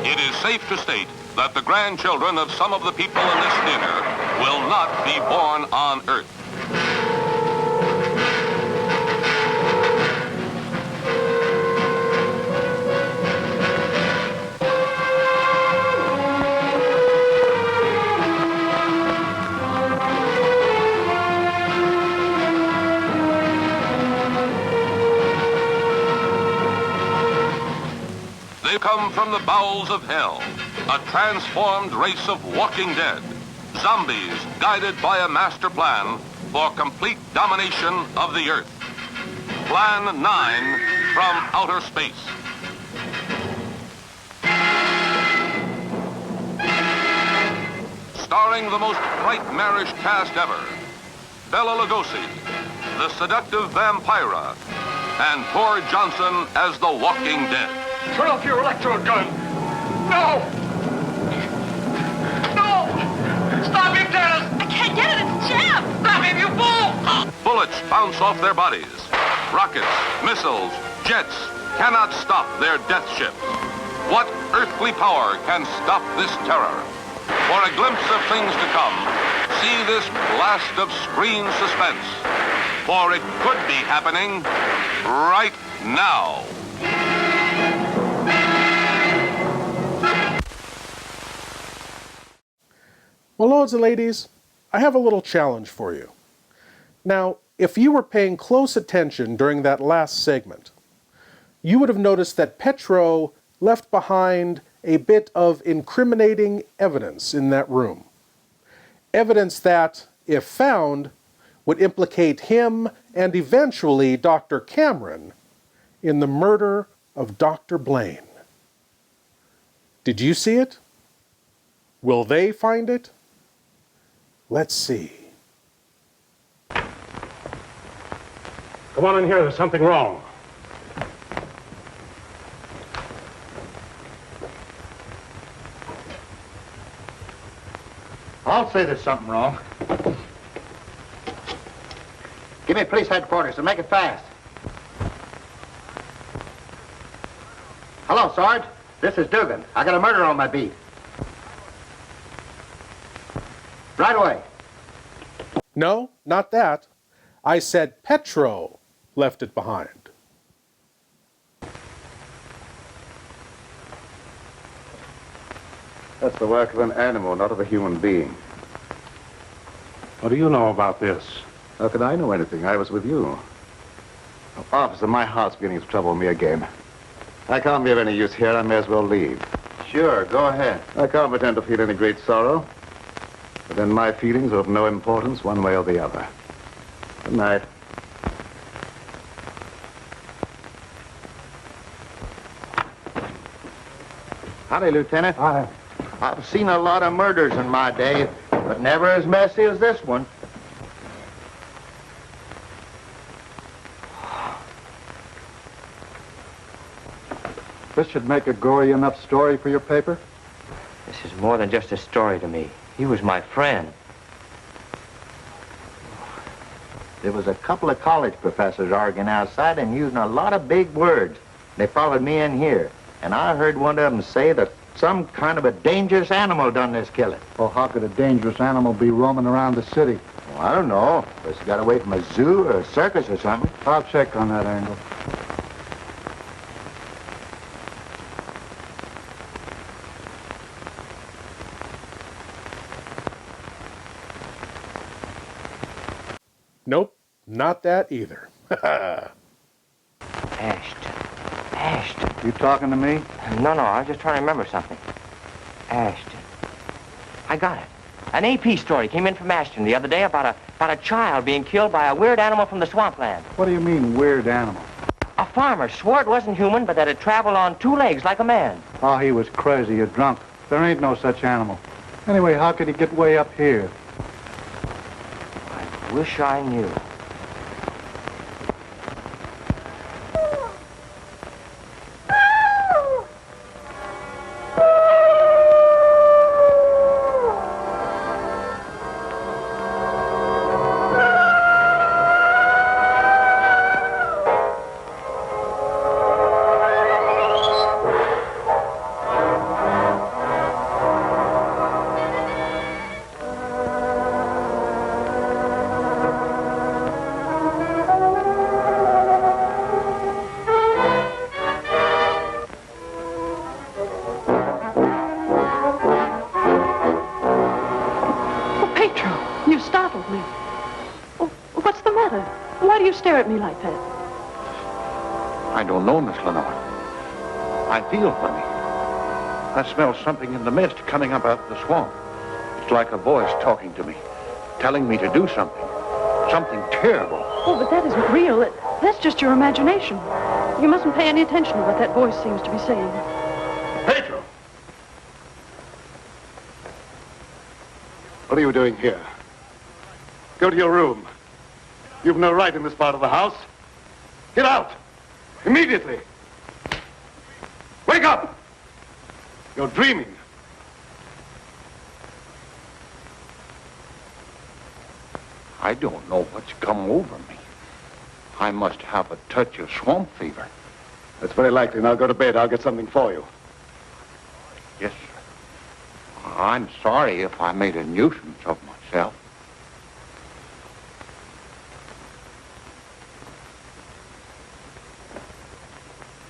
It is safe to state that the grandchildren of some of the people in this dinner will not be born on Earth. They come from the bowels of hell, a transformed race of walking dead, zombies guided by a master plan for complete domination of the Earth. Plan 9 from outer space. Starring the most nightmarish cast ever, Bela Lugosi, the seductive Vampira, and Tor Johnson as the Walking Dead. Turn off your electrode gun! No! No! Stop him, Dennis! I can't get it. It's jammed. Stop him, you fool! Bullets bounce off their bodies. Rockets, missiles, jets cannot stop their death ships. What earthly power can stop this terror? For a glimpse of things to come, see this blast of screen suspense. For it could be happening right now. Well, lords and ladies, I have a little challenge for you. Now, if you were paying close attention during that last segment, you would have noticed that Petro left behind a bit of incriminating evidence in that room. Evidence that, if found, would implicate him and eventually Dr. Cameron in the murder of Dr. Blaine. Did you see it? Will they find it? Let's see. Come on in here. There's something wrong. I'll say there's something wrong. Give me police headquarters and make it fast. Hello, Sarge. This is Dugan. I got a murder on my beat. Right away. No, not that. I said Petro left it behind. That's the work of an animal, not of a human being. What do you know about this? How could I know anything? I was with you. Oh, officer, my heart's beginning to trouble me again. I can't be of any use here. I may as well leave. Sure, go ahead. I can't pretend to feel any great sorrow. But then my feelings are of no importance one way or the other. Good night. Howdy, Lieutenant. Hi. I've seen a lot of murders in my day, but never as messy as this one. This should make a gory enough story for your paper? This is more than just a story to me. He was my friend. There was a couple of college professors arguing outside and using a lot of big words. They followed me in here, and I heard one of them say that some kind of a dangerous animal done this killing. Well, how could a dangerous animal be roaming around the city? Well, I don't know. But it's got away from a zoo or a circus or something. I'll check on that angle. Nope, not that either. Ashton. You talking to me? No, I was just trying to remember something. Ashton. I got it. An AP story came in from Ashton the other day about a child being killed by a weird animal from the swampland. What do you mean, weird animal? A farmer swore it wasn't human, but that it traveled on two legs like a man. Oh, he was crazy or drunk. There ain't no such animal. Anyway, how could he get way up here? I wish I knew. stare at me like that? I don't know, Miss Lenore. I feel funny. I smell something in the mist coming up out of the swamp. It's like a voice talking to me, telling me to do something. Something terrible. Oh, but that isn't real. That's just your imagination. You mustn't pay any attention to what that voice seems to be saying. Pedro! What are you doing here? Go to your room. You've no right in this part of the house. Get out! Immediately! Wake up! You're dreaming. I don't know what's come over me. I must have a touch of swamp fever. That's very likely. Now go to bed. I'll get something for you. Yes, sir. I'm sorry if I made a nuisance of myself.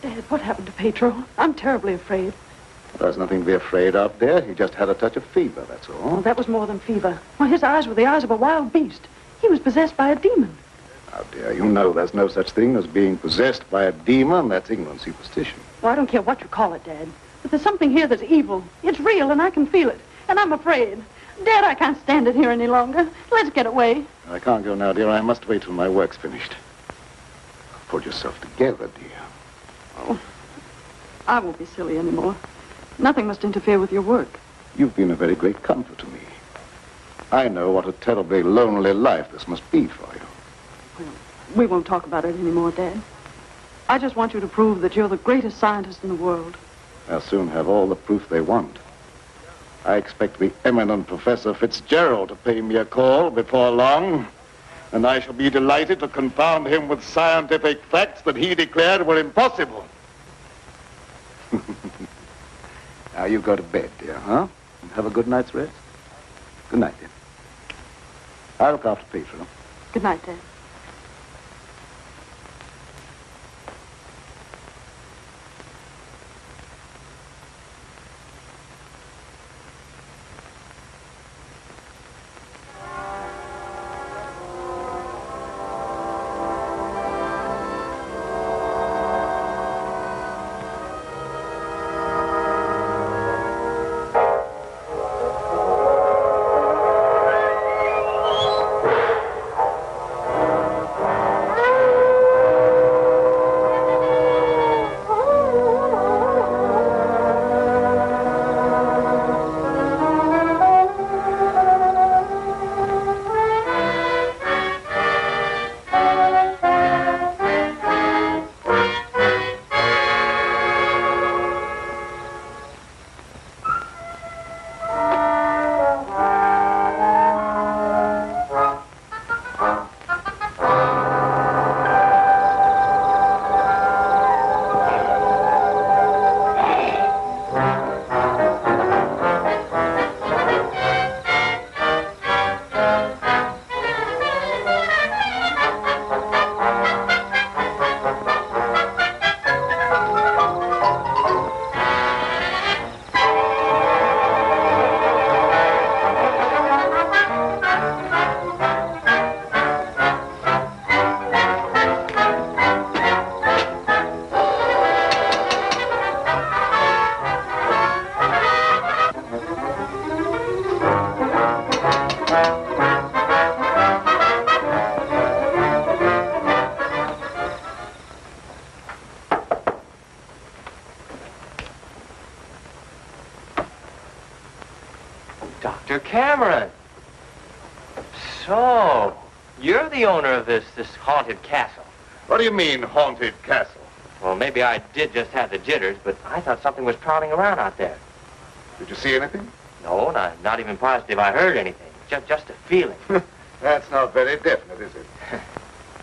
Dad, what happened to Pedro? I'm terribly afraid. There's nothing to be afraid of, dear. He just had a touch of fever, that's all. Oh, that was more than fever. Why, his eyes were the eyes of a wild beast. He was possessed by a demon. Now, dear, you know there's no such thing as being possessed by a demon. That's ignorant superstition. Well, I don't care what you call it, Dad. But there's something here that's evil. It's real, and I can feel it. And I'm afraid. Dad, I can't stand it here any longer. Let's get away. I can't go now, dear. I must wait till my work's finished. Pull yourself together, dear. Oh, I won't be silly anymore. Nothing must interfere with your work. You've been a very great comfort to me. I know what a terribly lonely life this must be for you. Well, we won't talk about it anymore, Dad. I just want you to prove that you're the greatest scientist in the world. They'll soon have all the proof they want. I expect the eminent Professor Fitzgerald to pay me a call before long, and I shall be delighted to confound him with scientific facts that he declared were impossible. Now you go to bed, dear, huh? And have a good night's rest. Good night, dear. I'll look after Pedro. Good night, Dad. Dr. Cameron. So, you're the owner of this haunted castle. What do you mean, haunted castle? Well, maybe I did just have the jitters, but I thought something was prowling around out there. Did you see anything? No, not even positive I heard anything. Just a feeling. That's not very definite, is it?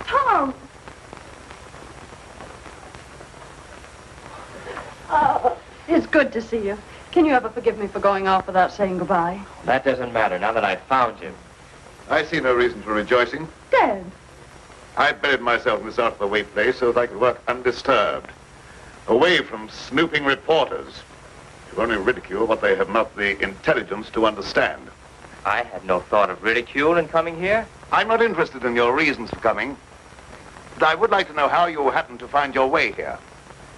Tom! It's good to see you. Can you ever forgive me for going off without saying goodbye? That doesn't matter now that I've found you. I see no reason for rejoicing. Dad! I buried myself in this out-of-the-way place so that I could work undisturbed, away from snooping reporters who only ridicule what they have not the intelligence to understand. I had no thought of ridicule in coming here. I'm not interested in your reasons for coming. I would like to know how you happened to find your way here.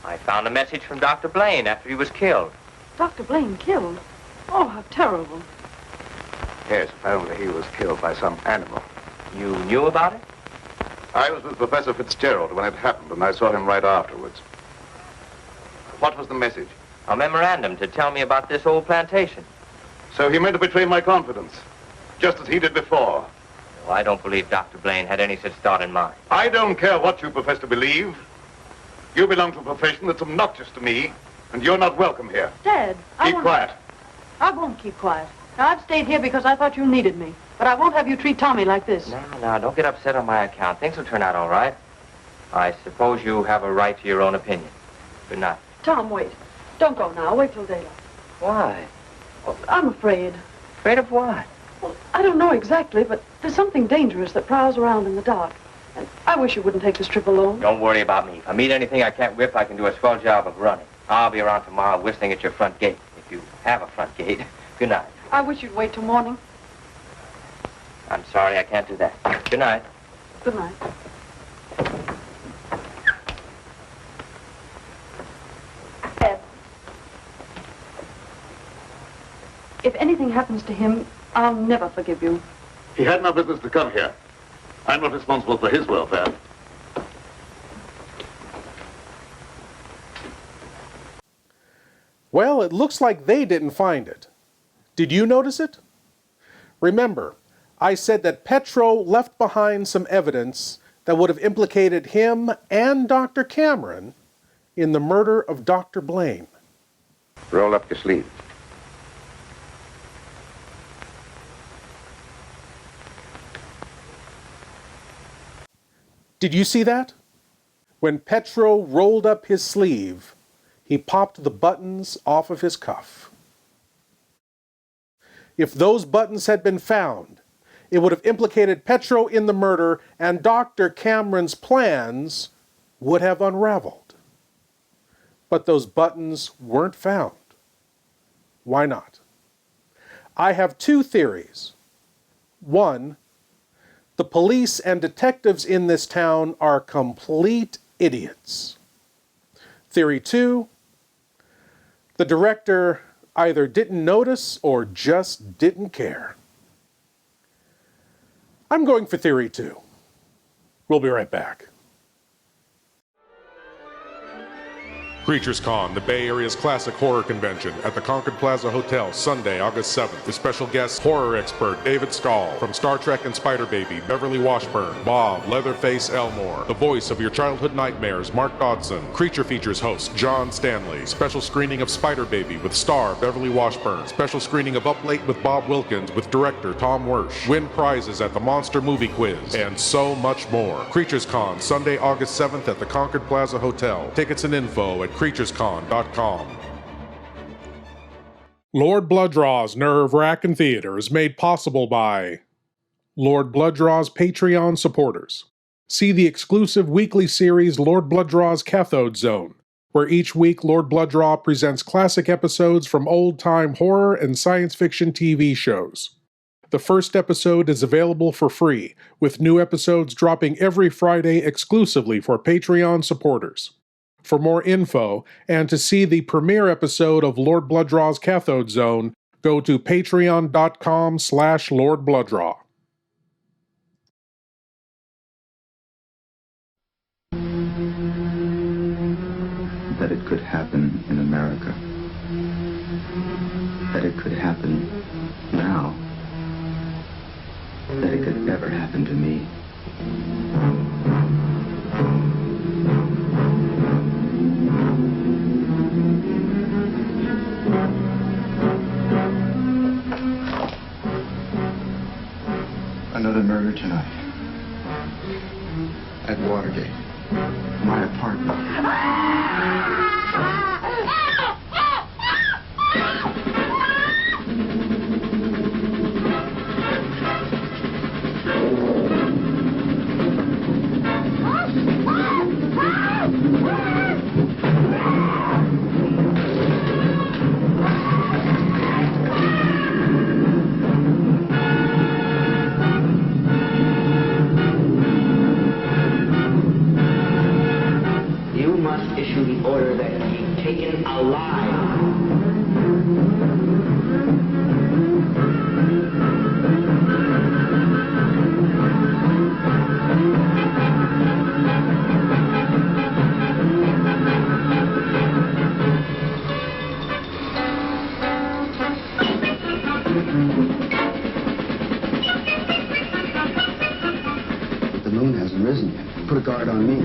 I found a message from Dr. Blaine after he was killed. Dr. Blaine killed? Oh, how terrible. Yes, if only he was killed by some animal. You knew about it? I was with Professor Fitzgerald when it happened, and I saw him right afterwards. What was the message? A memorandum to tell me about this old plantation. So he meant to betray my confidence, just as he did before. Well, I don't believe Dr. Blaine had any such thought in mind. I don't care what you profess to believe. You belong to a profession that's obnoxious to me, and you're not welcome here. Dad, Keep quiet. I won't keep quiet. Now, I've stayed here because I thought you needed me. But I won't have you treat Tommy like this. No, don't get upset on my account. Things will turn out all right. I suppose you have a right to your own opinion. Good night. Tom, wait. Don't go now. Wait till daylight. Why? Well, I'm afraid. Afraid of what? Well, I don't know exactly, but there's something dangerous that prowls around in the dark. And I wish you wouldn't take this trip alone. Don't worry about me. If I meet anything I can't whip, I can do a swell job of running. I'll be around tomorrow whistling at your front gate, if you have a front gate. Good night. I wish you'd wait till morning. I'm sorry, I can't do that. Good night. Good night. Ed, if anything happens to him, I'll never forgive you. He had no business to come here. I'm not responsible for his welfare. Well, it looks like they didn't find it. Did you notice it? Remember, I said that Petro left behind some evidence that would have implicated him and Dr. Cameron in the murder of Dr. Blaine. Roll up your sleeves. Did you see that? When Petro rolled up his sleeve, he popped the buttons off of his cuff. If those buttons had been found, it would have implicated Petro in the murder, and Dr. Cameron's plans would have unraveled. But those buttons weren't found. Why not? I have two theories. One, the police and detectives in this town are complete idiots. Theory two, the director either didn't notice or just didn't care. I'm going for theory two. We'll be right back. Creatures Con, the Bay Area's classic horror convention at the Concord Plaza Hotel, Sunday, August 7th. With special guest, horror expert David Stahl from Star Trek and Spider Baby, Beverly Washburn, Bob Leatherface Elmore, the voice of your childhood nightmares, Mark Dodson, Creature Features host John Stanley, special screening of Spider Baby with star Beverly Washburn, special screening of Up Late with Bob Wilkins with director Tom Wersch, win prizes at the Monster Movie Quiz, and so much more. Creatures Con, Sunday, August 7th at the Concord Plaza Hotel. Tickets and info at creaturescon.com. Lord Blood-Rah's Wrackin Theater is made possible by Lord Blood-Rah's Patreon supporters. See the exclusive weekly series Lord Blood-Rah's Cathode Zone, where each week Lord Blood-Rah presents classic episodes from old-time horror and science fiction TV shows. The first episode is available for free, with new episodes dropping every Friday exclusively for Patreon supporters. For more info, and to see the premiere episode of Lord Blood-Rah's Cathode Zone, go to patreon.com/Lord Blood-Rah. That it could happen in America. That it could happen now. That it could ever happen to me. Another murder tonight. At Watergate. My apartment. monster that can be taken alive. The moon hasn't risen yet. Put a guard on me.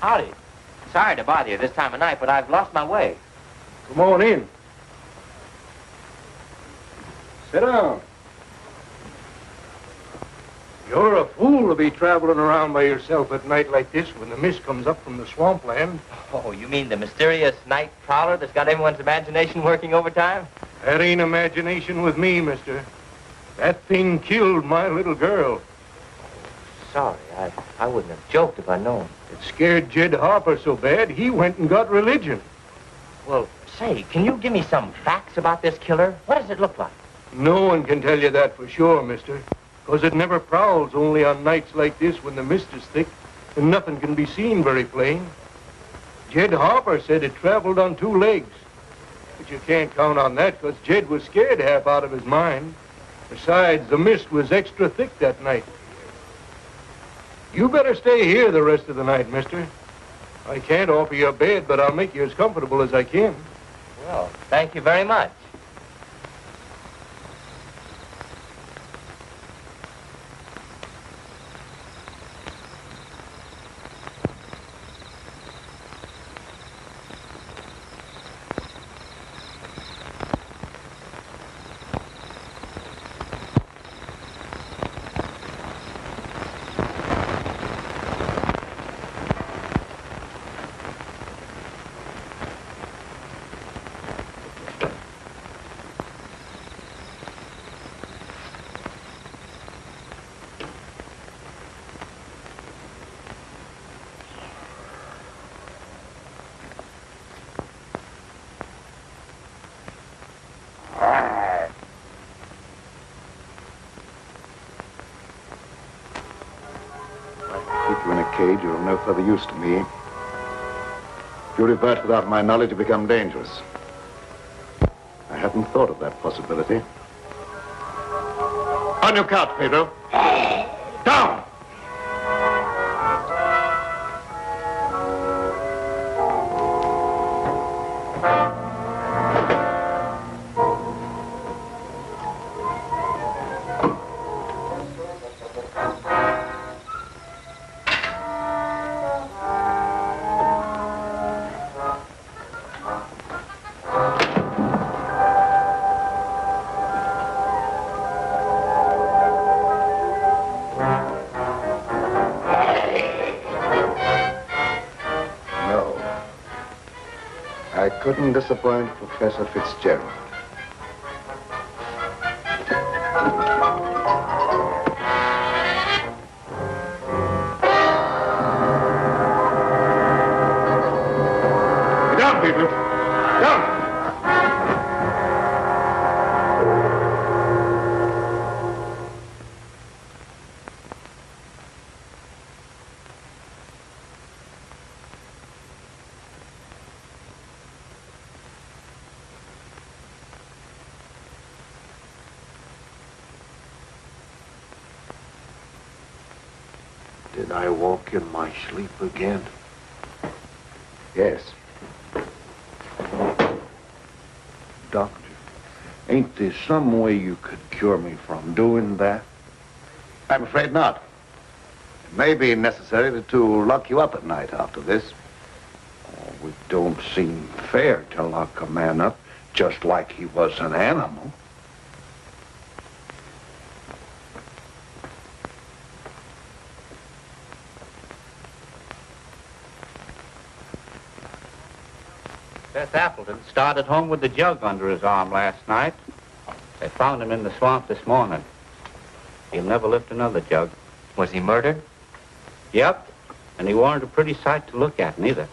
Howdy. Sorry to bother you this time of night, but I've lost my way. Come on in. Sit down. You're a fool to be traveling around by yourself at night like this when the mist comes up from the swampland. Oh, you mean the mysterious night prowler that's got everyone's imagination working overtime? That ain't imagination with me, mister. That thing killed my little girl. Sorry, I wouldn't have joked if I'd known. It scared Jed Harper so bad, he went and got religion. Well, say, can you give me some facts about this killer? What does it look like? No one can tell you that for sure, mister. Because it never prowls only on nights like this when the mist is thick and nothing can be seen very plain. Jed Harper said it traveled on 2 legs. But you can't count on that because Jed was scared half out of his mind. Besides, the mist was extra thick that night. You better stay here the rest of the night, mister. I can't offer you a bed, but I'll make you as comfortable as I can. Well, thank you very much. Keep you in a cage, you're of no further use to me. If you revert without my knowledge, you become dangerous. I hadn't thought of that possibility. On your couch, Pedro. Down! couldn't disappoint Professor Fitzgerald. Get down, people. Down. Did I walk in my sleep again? Yes. Doctor, ain't there some way you could cure me from doing that? I'm afraid not. It may be necessary to lock you up at night after this. Oh, it don't seem fair to lock a man up just like he was an animal. Seth Appleton started home with the jug under his arm last night. They found him in the swamp this morning. He'll never lift another jug. Was he murdered? Yep, and he weren't a pretty sight to look at, neither.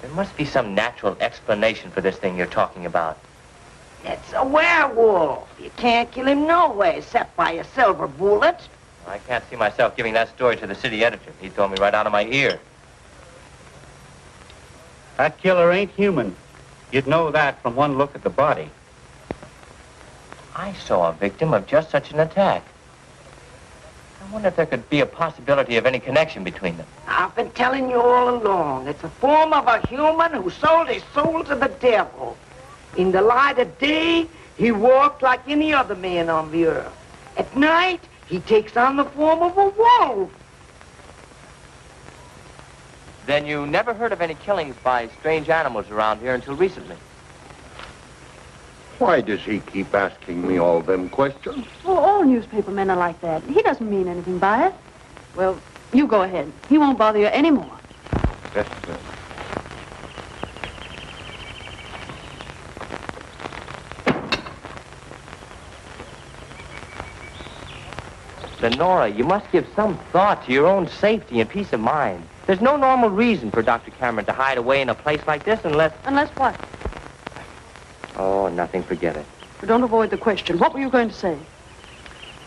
There must be some natural explanation for this thing you're talking about. It's a werewolf. You can't kill him no way except by a silver bullet. I can't see myself giving that story to the city editor. He told me right out of my ear. That killer ain't human. You'd know that from one look at the body. I saw a victim of just such an attack. I wonder if there could be a possibility of any connection between them. I've been telling you all along. It's a form of a human who sold his soul to the devil. In the light of day, he walked like any other man on the earth. At night, he takes on the form of a wolf. Then you never heard of any killings by strange animals around here until recently? Why does he keep asking me all them questions? Well, all newspaper men are like that. He doesn't mean anything by it. Well, you go ahead. He won't bother you anymore. Yes, Lenora, you must give some thought to your own safety and peace of mind. There's no normal reason for Dr. Cameron to hide away in a place like this unless... Unless what? Oh, nothing, forget it. But don't avoid the question. What were you going to say?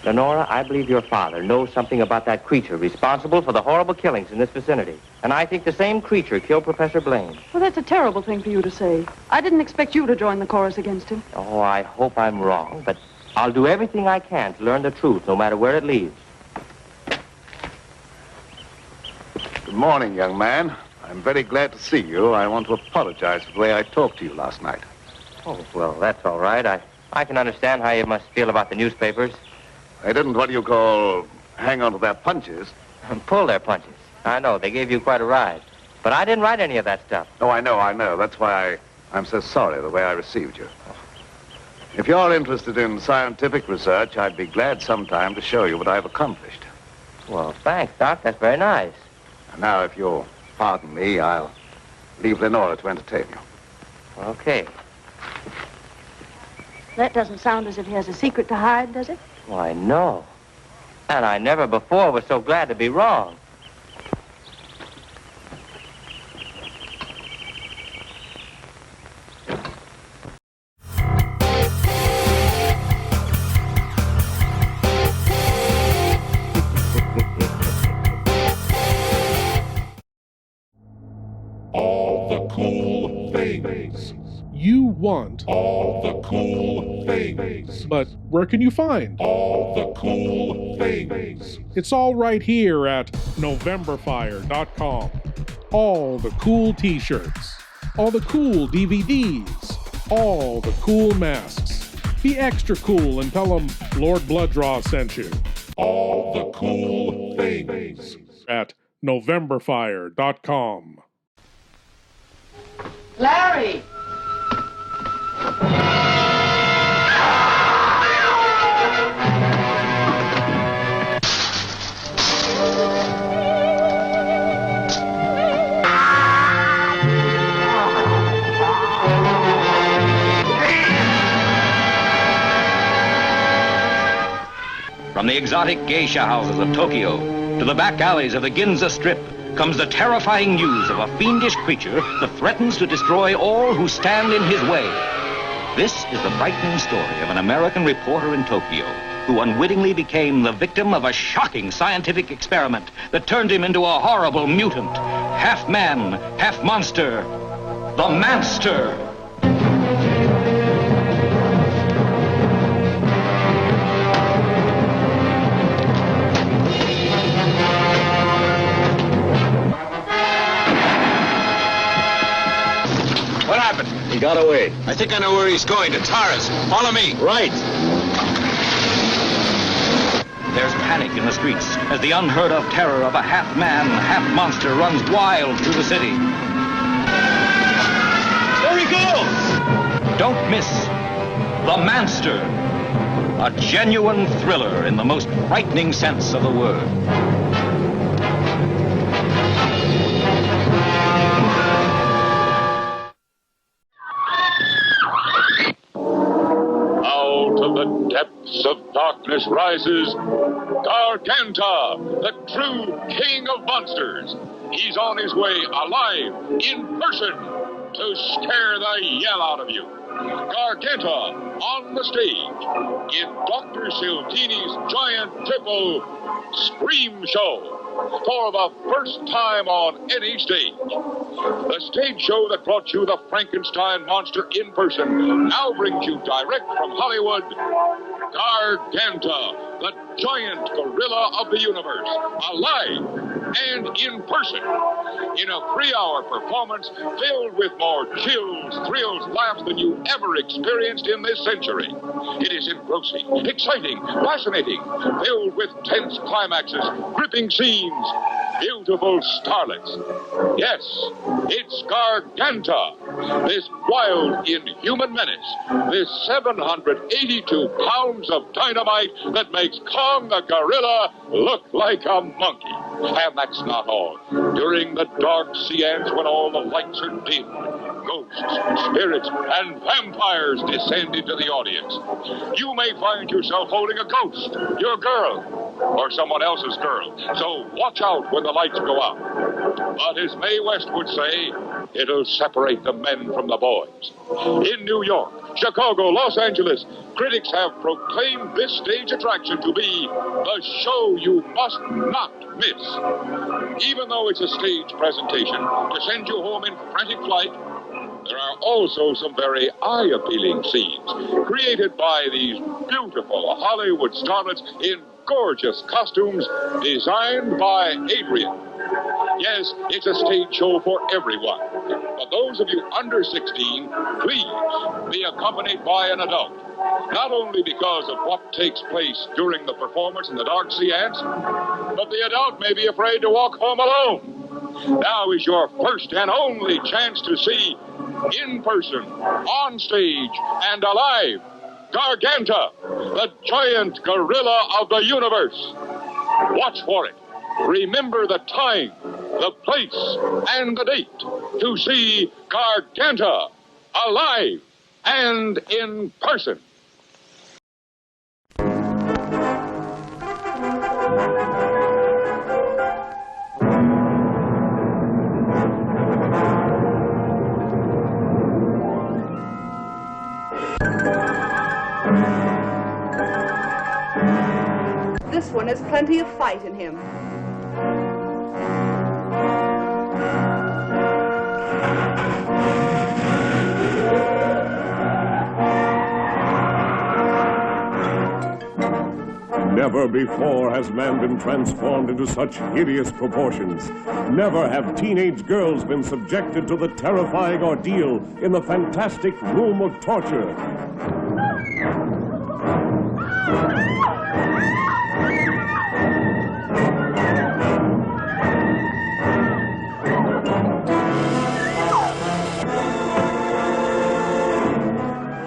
Lenora, I believe your father knows something about that creature responsible for the horrible killings in this vicinity. And I think the same creature killed Professor Blaine. Well, that's a terrible thing for you to say. I didn't expect you to join the chorus against him. Oh, I hope I'm wrong, but I'll do everything I can to learn the truth, no matter where it leads. Good morning, young man. I'm very glad to see you. I want to apologize for the way I talked to you last night. Oh, well, that's all right. I can understand how you must feel about the newspapers. They didn't, what do you call, hang on to their punches. Pull their punches. I know, they gave you quite a ride. But I didn't write any of that stuff. Oh, I know. That's why I'm so sorry the way I received you. If you're interested in scientific research, I'd be glad sometime to show you what I've accomplished. Well, thanks, Doc. That's very nice. And now, if you'll pardon me, I'll leave Lenora to entertain you. Okay. That doesn't sound as if he has a secret to hide, does it? Why, no. And I never before was so glad to be wrong. All the cool things. You want all the cool things. But where can you find all the cool things? It's all right here at NovemberFire.com. All the cool t-shirts, all the cool DVDs, all the cool masks. Be extra cool and tell them Lord Blood-Rah sent you. All the cool things at NovemberFire.com. Larry! From the exotic geisha houses of Tokyo to the back alleys of the Ginza Strip comes the terrifying news of a fiendish creature that threatens to destroy all who stand in his way. This is the frightening story of an American reporter in Tokyo who unwittingly became the victim of a shocking scientific experiment that turned him into a horrible mutant, half man, half monster, the Manster. What happened? He got away. I think I know where he's going, to Taras. Follow me. Right. There's panic in the streets as the unheard-of terror of a half-man, half-monster runs wild through the city. There he goes! Don't miss The Manster, a genuine thriller in the most frightening sense of the word. Out of the depths of darkness rises Garganta, the true king of monsters. He's on his way, alive, in person, to scare the yell out of you. Garganta on the stage in Dr. Siltini's giant triple Scream Show for the first time on any stage. The stage show that brought you the Frankenstein monster in person now brings you direct from Hollywood, Garganta, the giant gorilla of the universe, alive and in person, in a 3-hour performance filled with more chills, thrills, laughs than you ever experienced in this century. It is engrossing, exciting, fascinating, filled with tense climaxes, gripping scenes, beautiful starlets. Yes, it's Garganta, this wild, inhuman menace, this 782 pounds of dynamite that makes Kong the gorilla look like a monkey. And that's not all. During the dark seance when all the lights are dim, ghosts, spirits, and vampires descend into the audience, you may find yourself holding a ghost, your girl, or someone else's girl. So watch out when the lights go out. But as Mae West would say, it'll separate the men from the boys. In New York, Chicago, Los Angeles, critics have proclaimed this stage attraction to be the show you must not miss. Even though it's a stage presentation to send you home in frantic flight, there are also some very eye-appealing scenes created by these beautiful Hollywood starlets in gorgeous costumes designed by Adrian. Yes, it's a stage show for everyone. But those of you under 16, please be accompanied by an adult. Not only because of what takes place during the performance in the dark seance, but the adult may be afraid to walk home alone. Now is your first and only chance to see, in person, on stage, and alive, Garganta, the giant gorilla of the universe. Watch for it. Remember the time, the place, and the date to see Garganta, alive and in person. This one has plenty of fight in him. Never before has man been transformed into such hideous proportions. Never have teenage girls been subjected to the terrifying ordeal in the fantastic room of torture.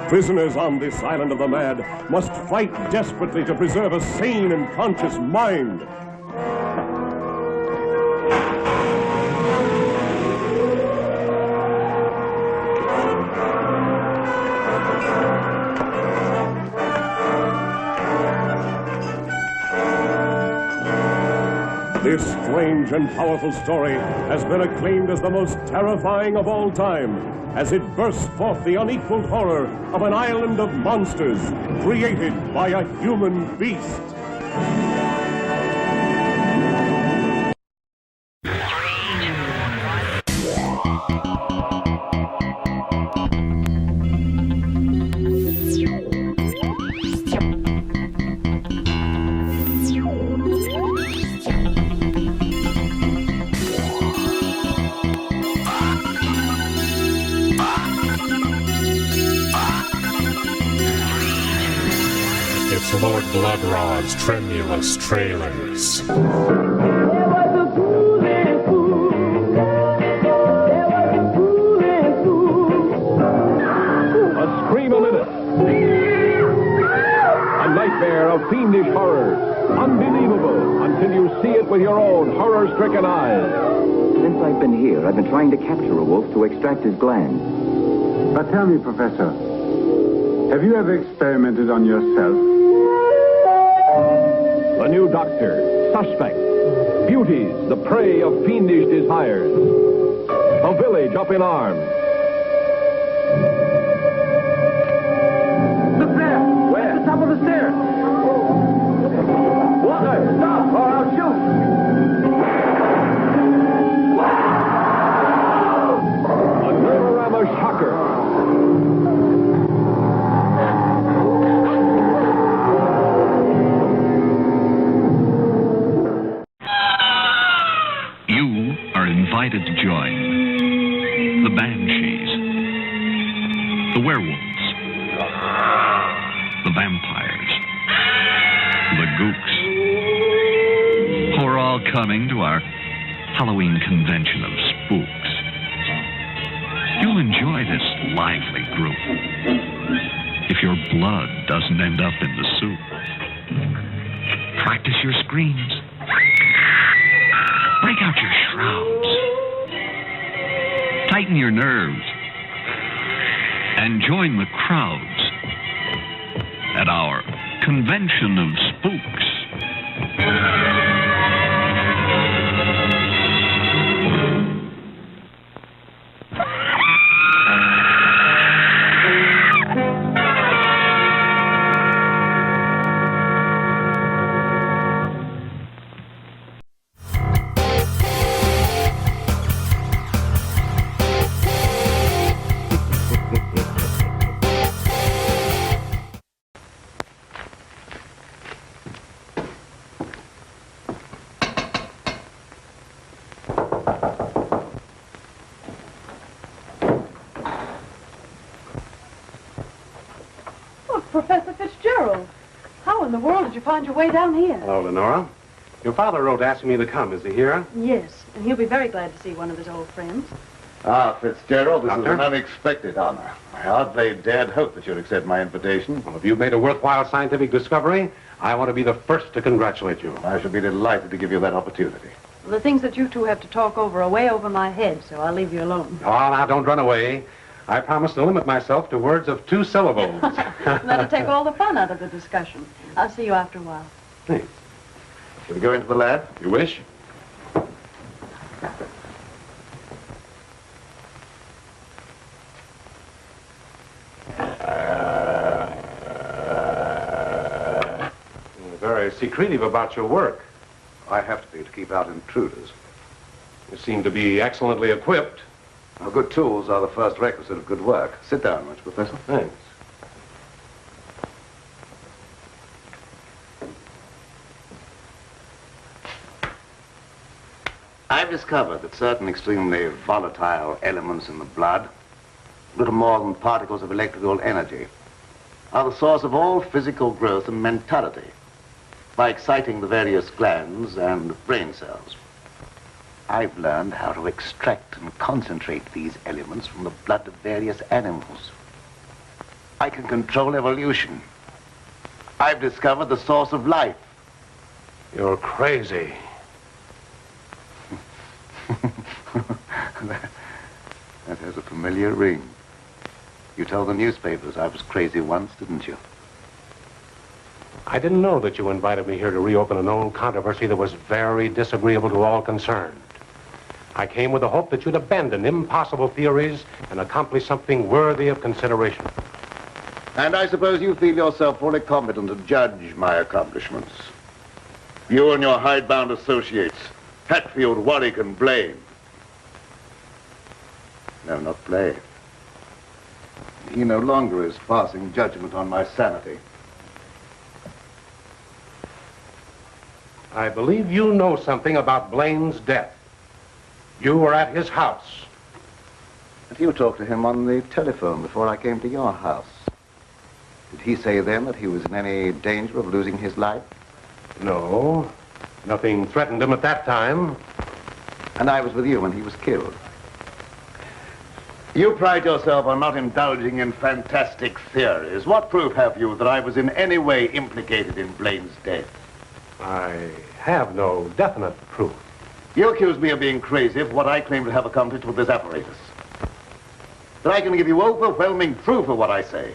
Prisoners on this island of the mad must fight desperately to preserve a sane and conscious mind. This strange and powerful story has been acclaimed as the most terrifying of all time, as it bursts forth the unequaled horror of an island of monsters created by a human beast. It's Lord Blood-Rah's Tremulous Trailers. A scream a minute. A nightmare of fiendish horror. Unbelievable until you see it with your own horror-stricken eyes. Since I've been here, I've been trying to capture a wolf to extract his glands. But tell me, Professor, have you ever experimented on yourself? The new doctor, suspect, beauties, the prey of fiendish desires. A village up in arms. Look there! Where? At the top of the stairs! Water! Stop, or I'll shoot! A Nerorama shocker. Invited to join the banshees, the werewolves, the vampires, the gooks, who are all coming to our Halloween convention of spooks. You'll enjoy this lively group if your blood doesn't end up in the soup. Practice your screams. Break out your shrouds. Tighten your nerves. And join the crowds at our convention of spooks. Professor Fitzgerald, how in the world did you find your way down here? Hello, Lenora. Your father wrote asking me to come. Is he here? Yes, and he'll be very glad to see one of his old friends. Ah, Fitzgerald, this Doctor? is an unexpected honor. I hardly dared hope that you'd accept my invitation. Well, if you've made a worthwhile scientific discovery, I want to be the first to congratulate you. I shall be delighted to give you that opportunity. Well, the things that you two have to talk over are way over my head, so I'll leave you alone. Oh, now, don't run away. I promise to limit myself to words of 2 syllables. That'll take all the fun out of the discussion. I'll see you after a while. Thanks. Shall we go into the lab? You wish? You're very secretive about your work. I have to be to keep out intruders. You seem to be excellently equipped. Now, good tools are the first requisite of good work. Sit down, Mr. Professor. Thanks. I've discovered that certain extremely volatile elements in the blood, little more than particles of electrical energy, are the source of all physical growth and mentality by exciting the various glands and brain cells. I've learned how to extract and concentrate these elements from the blood of various animals. I can control evolution. I've discovered the source of life. You're crazy. That has a familiar ring. You told the newspapers I was crazy once, didn't you? I didn't know that you invited me here to reopen an old controversy that was very disagreeable to all concerned. I came with the hope that you'd abandon impossible theories and accomplish something worthy of consideration. And I suppose you feel yourself fully competent to judge my accomplishments. You and your hidebound associates, Hatfield, Warwick, and Blaine. No, not Blaine. He no longer is passing judgment on my sanity. I believe you know something about Blaine's death. You were at his house. But you talked to him on the telephone before I came to your house. Did he say then that he was in any danger of losing his life? No. Nothing threatened him at that time. And I was with you when he was killed. You pride yourself on not indulging in fantastic theories. What proof have you that I was in any way implicated in Blaine's death? I have no definite proof. You accuse me of being crazy for what I claim to have accomplished with this apparatus. But I can give you overwhelming proof of what I say.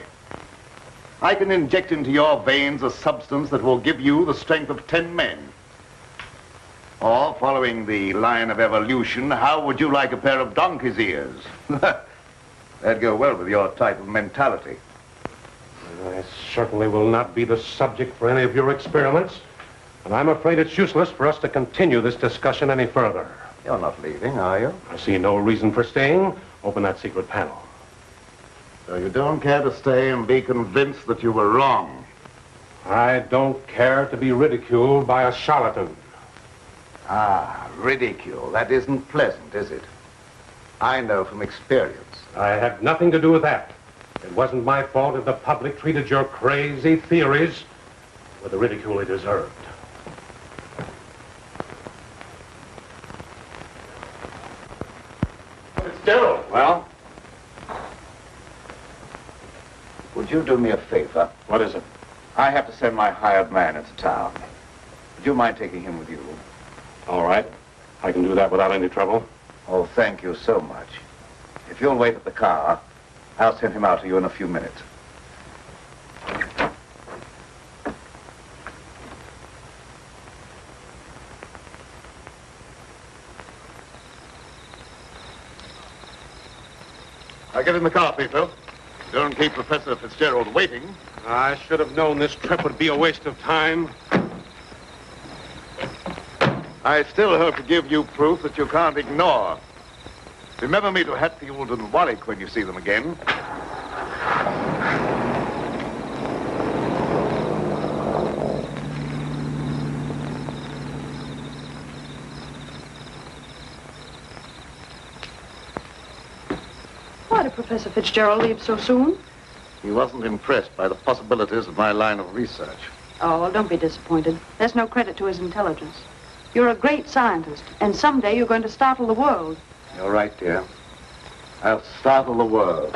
I can inject into your veins a substance that will give you the strength of 10 men. Or, following the line of evolution, how would you like a pair of donkey's ears? That'd go well with your type of mentality. I certainly will not be the subject for any of your experiments. And I'm afraid it's useless for us to continue this discussion any further. You're not leaving, are you? I see no reason for staying. Open that secret panel. So you don't care to stay and be convinced that you were wrong? I don't care to be ridiculed by a charlatan. Ah, ridicule. That isn't pleasant, is it? I know from experience. I had nothing to do with that. It wasn't my fault if the public treated your crazy theories with the ridicule they deserved. Fitzgerald. Well? Would you do me a favor? What is it? I have to send my hired man into town. Would you mind taking him with you? All right. I can do that without any trouble. Oh, thank you so much. If you'll wait at the car, I'll send him out to you in a few minutes. I'll get in the car, Peter. Don't keep Professor Fitzgerald waiting. I should have known this trip would be a waste of time. I still hope to give you proof that you can't ignore. Remember me to Hatfield and Warwick when you see them again. Why did Professor Fitzgerald leave so soon? He wasn't impressed by the possibilities of my line of research. Oh, well, don't be disappointed. There's no credit to his intelligence. You're a great scientist, and someday you're going to startle the world. You're right, dear. I'll startle the world.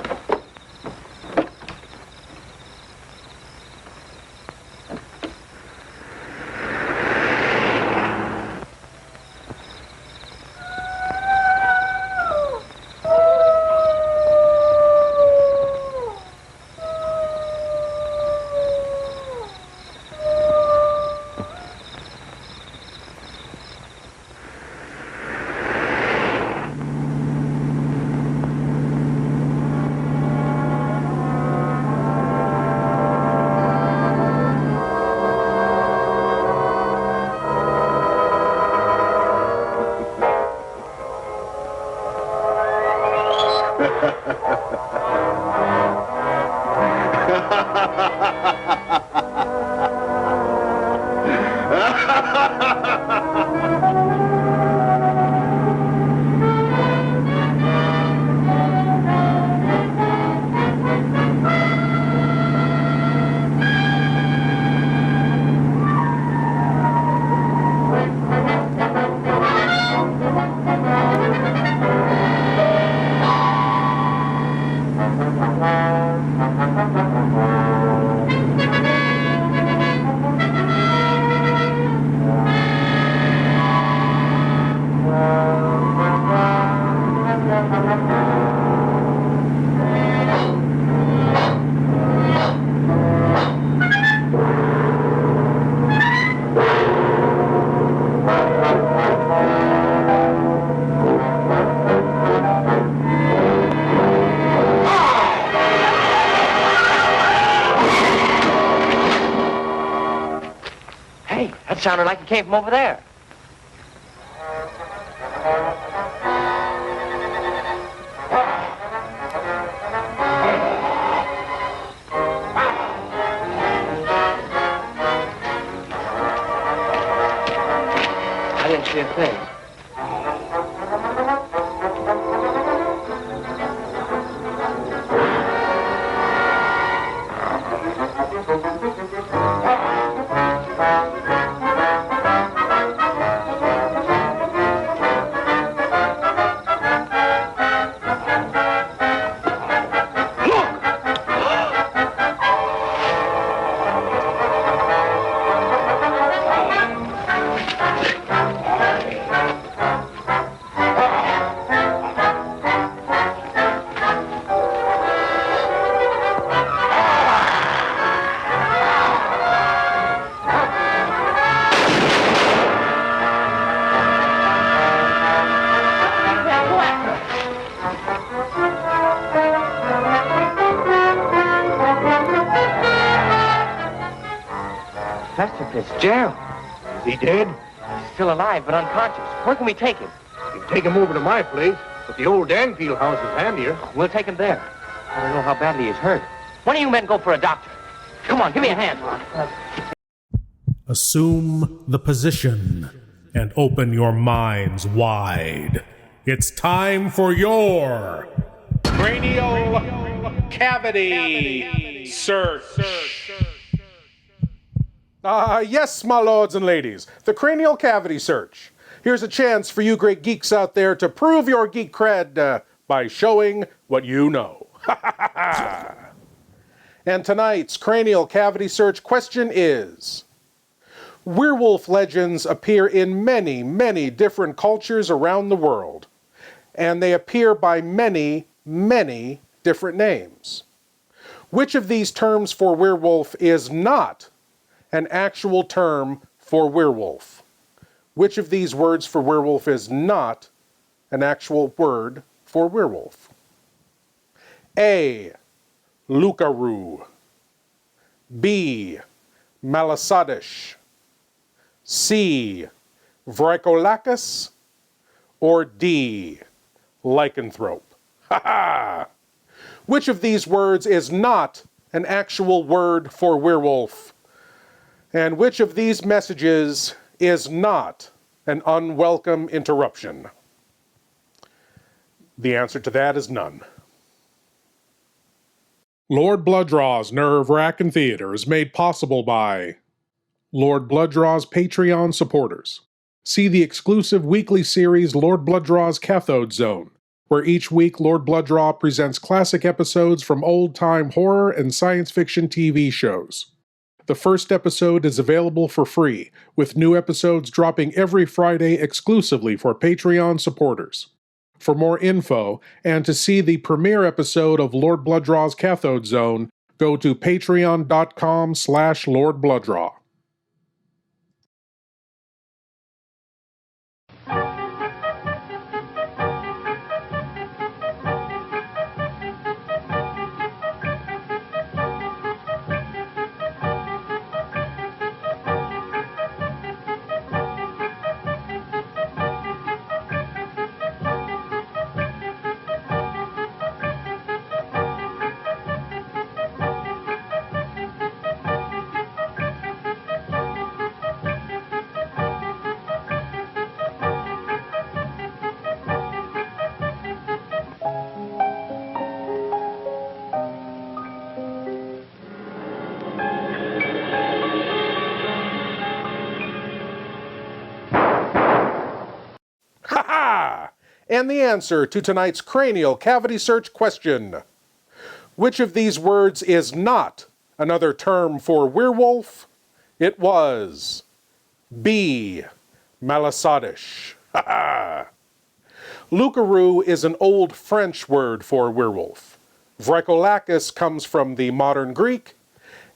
sounded like it came from over there. I didn't see a thing. Professor Fitzgerald. Is he dead? He's still alive, but unconscious. Where can we take him? You can take him over to my place, but the old Danfield house is handier. We'll take him there. I don't know how badly he's hurt. One of you men go for a doctor. Come on, give me a hand. Assume the position and open your minds wide. It's time for your cranial cavity search. Yes, my lords and ladies, the cranial cavity search. Here's a chance for you great geeks out there to prove your geek cred by showing what you know. And tonight's cranial cavity search question is: werewolf legends appear in many, many different cultures around the world, and they appear by many, many different names. Which of these terms for werewolf is not an actual term for werewolf? Which of these words for werewolf is not an actual word for werewolf? A. Lucaru. B. Malasadish. C. Vricolagus. Or D. Lycanthrope. Ha ha! Which of these words is not an actual word for werewolf? And which of these messages is not an unwelcome interruption? The answer to that is none. Lord Blood-Rah's Wrackin Theater is made possible by Lord Blood-Rah's Patreon supporters. See the exclusive weekly series Lord Blood-Rah's Cathode Zone, where each week Lord Blood-Rah presents classic episodes from old-time horror and science fiction TV shows. The first episode is available for free, with new episodes dropping every Friday exclusively for Patreon supporters. For more info, and to see the premiere episode of Lord Blood-Rah's Cathode Zone, go to patreon.com/Lord Blood-Rah. And the answer to tonight's cranial cavity search question: which of these words is not another term for werewolf? It was B. Malasadish. Lucaru is an old French word for werewolf. Vricolagus comes from the modern Greek,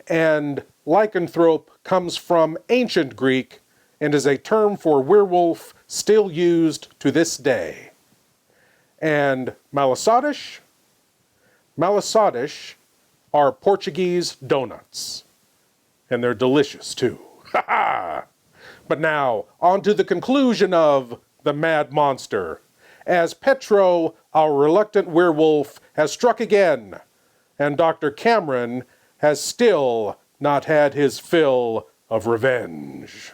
and lycanthrope comes from ancient Greek and is a term for werewolf still used to this day. And Malasadish? Malasadish are Portuguese donuts. And they're delicious, too. But now, on to the conclusion of The Mad Monster, as Petro, our reluctant werewolf, has struck again, and Dr. Cameron has still not had his fill of revenge.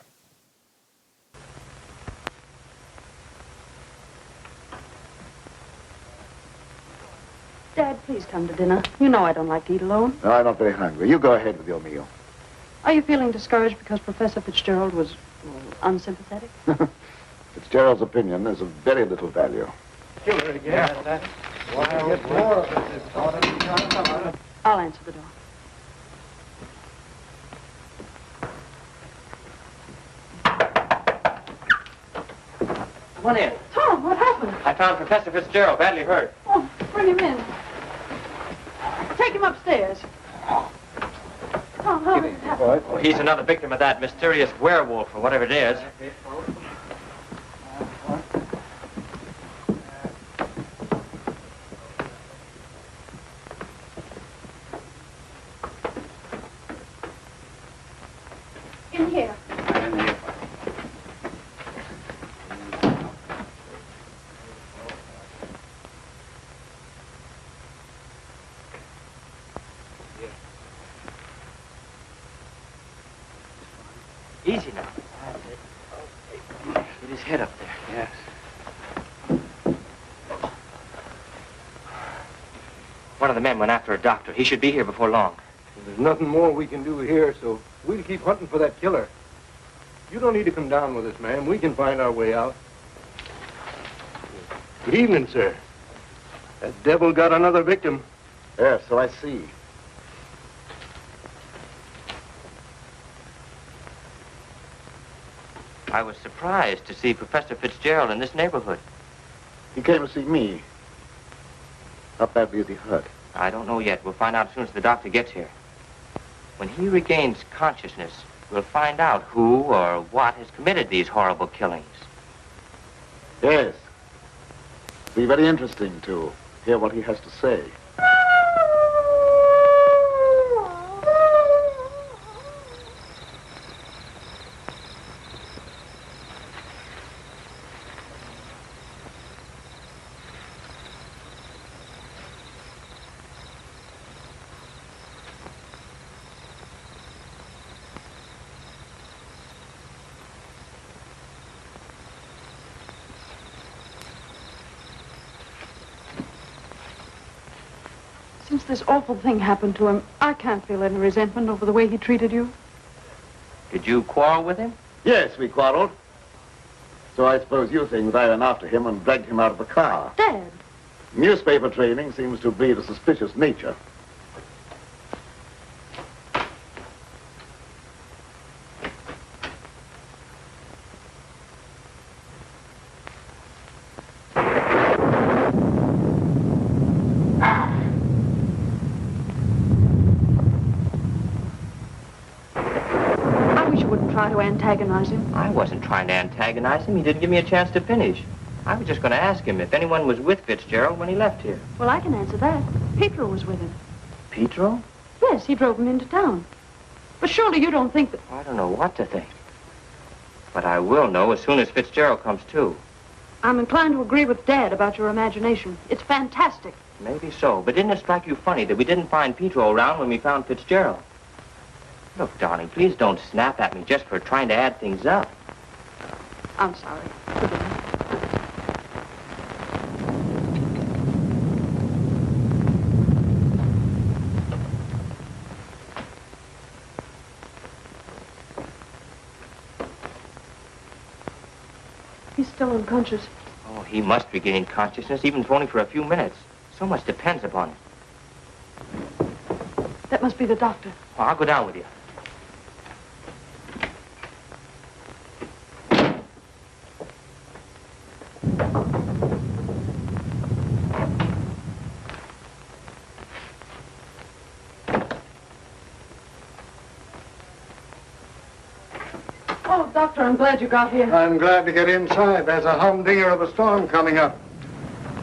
Dad, please come to dinner. You know I don't like to eat alone. No, I'm not very hungry. You go ahead with your meal. Are you feeling discouraged because Professor Fitzgerald was unsympathetic? Fitzgerald's opinion is of very little value. Killer again. Get more of it. I'll answer the door. Come on in. Tom, what happened? I found Professor Fitzgerald badly hurt. Oh, bring him in. Take him upstairs. Tom, how did it happen? Well, he's another victim of that mysterious werewolf or whatever it is. In here. Easy now. Get his head up there. Yes. One of the men went after a doctor. He should be here before long. There's nothing more we can do here, so we'll keep hunting for that killer. You don't need to come down with us, ma'am. We can find our way out. Good evening, sir. That devil got another victim. Yes, so I see. I was surprised to see Professor Fitzgerald in this neighborhood. He came to see me. How badly is he hurt? I don't know yet. We'll find out as soon as the doctor gets here. When he regains consciousness, we'll find out who or what has committed these horrible killings. Yes. It'll be very interesting to hear what he has to say. Since this awful thing happened to him, I can't feel any resentment over the way he treated you. Did you quarrel with him? Yes, we quarreled. So I suppose you think that I went after him and dragged him out of the car. Dad! Newspaper training seems to breed a suspicious nature. Try to antagonize him. I wasn't trying to antagonize him. He didn't give me a chance to finish. I was just going to ask him if anyone was with Fitzgerald when he left here. Well, I can answer that. Petro was with him. Petro? Yes, he drove him into town. But surely you don't think that... I don't know what to think. But I will know as soon as Fitzgerald comes to. I'm inclined to agree with Dad about your imagination. It's fantastic. Maybe so, but didn't it strike you funny that we didn't find Petro around when we found Fitzgerald? Look, darling, please don't snap at me just for trying to add things up. I'm sorry. He's still unconscious. Oh, he must regain consciousness, even if only for a few minutes. So much depends upon it. That must be the doctor. Well, I'll go down with you. Oh, Doctor, I'm glad you got here. I'm glad to get inside. There's a humdinger of a storm coming up.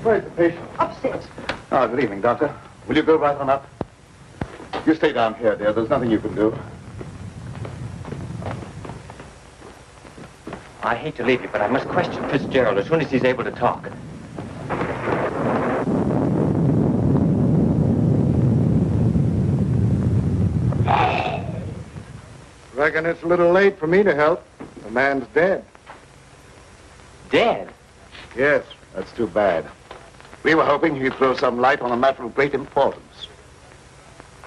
Where's the patient? Upstairs. Oh, good evening, Doctor. Will you go right on up? You stay down here, dear. There's nothing you can do. I hate to leave you, but I must question Fitzgerald as soon as he's able to talk. Reckon it's a little late for me to help. The man's dead. Dead? Yes, that's too bad. We were hoping he'd throw some light on a matter of great importance.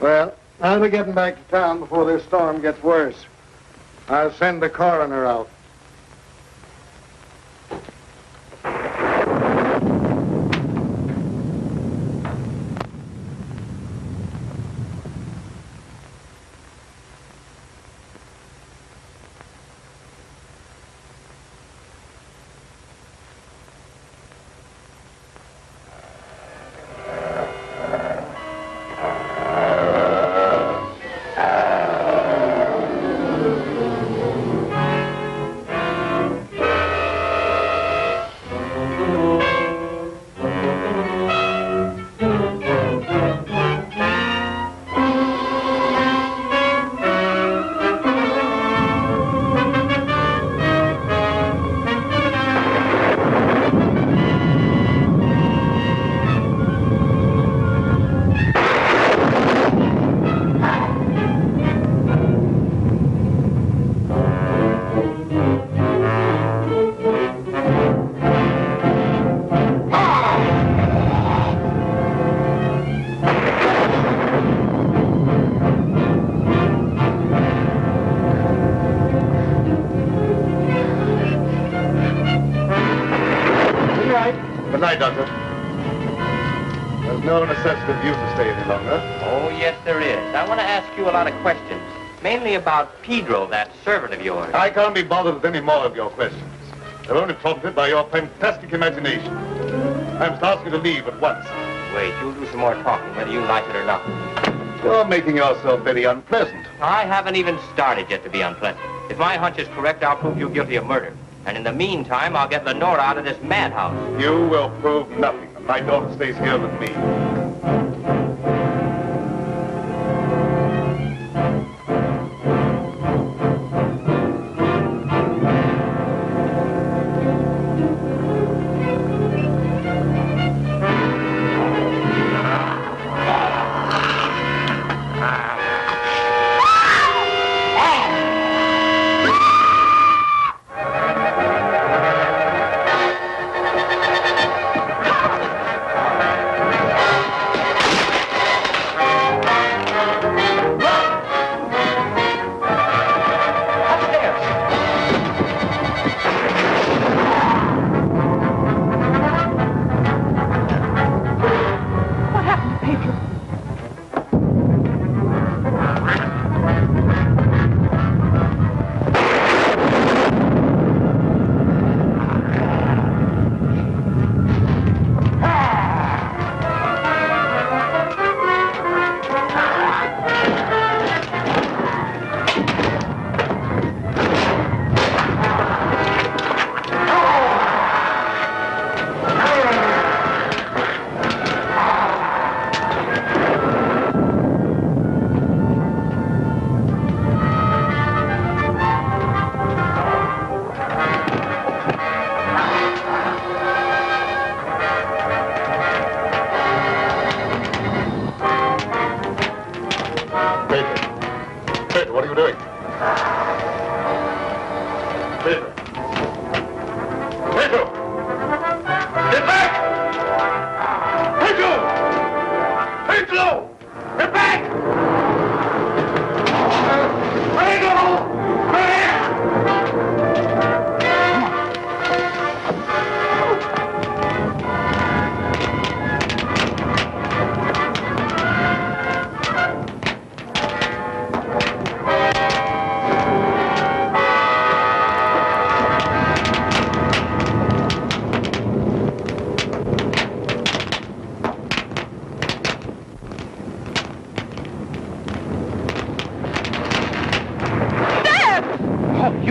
Well, I'll be getting back to town before this storm gets worse. I'll send the coroner out. Good night, Doctor. There's no necessity for you to stay any longer. Oh, yes, there is. I want to ask you a lot of questions, mainly about Pedro, that servant of yours. I can't be bothered with any more of your questions. They're only prompted by your fantastic imagination. I must ask you to leave at once. Wait, you'll do some more talking, whether you like it or not. You're making yourself very unpleasant. I haven't even started yet to be unpleasant. If my hunch is correct, I'll prove you guilty of murder. And in the meantime, I'll get Lenora out of this madhouse. You will prove nothing, and my daughter stays here with me.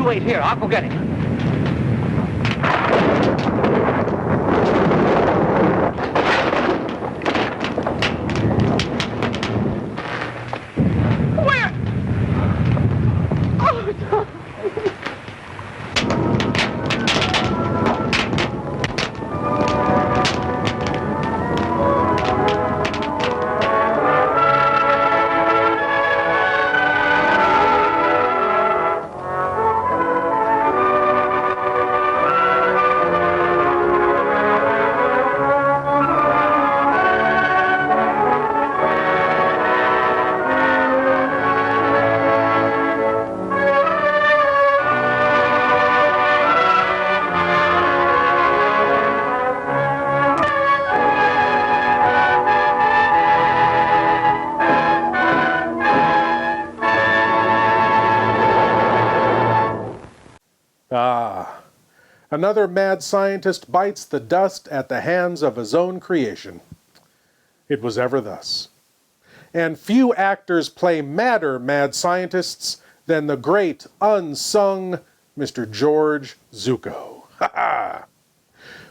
Wait here, I'll go get him. Where? Oh, Tom. Another mad scientist bites the dust at the hands of his own creation. It was ever thus. And few actors play madder mad scientists than the great, unsung Mr. George Zucco. Ha ha!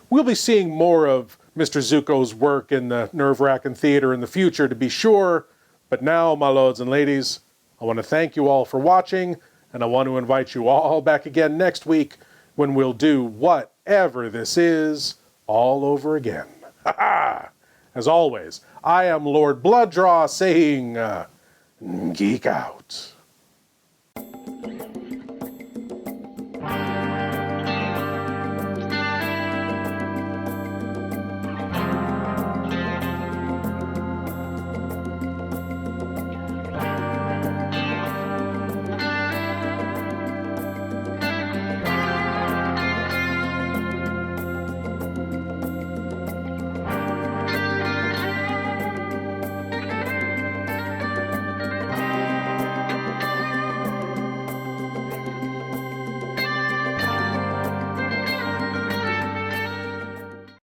We'll be seeing more of Mr. Zucco's work in the Wrackin Theater in the future, to be sure. But now, my lords and ladies, I want to thank you all for watching, and I want to invite you all back again next week when we'll do whatever this is all over again. Ha ha! As always, I am Lord Blood-Rah saying, geek out.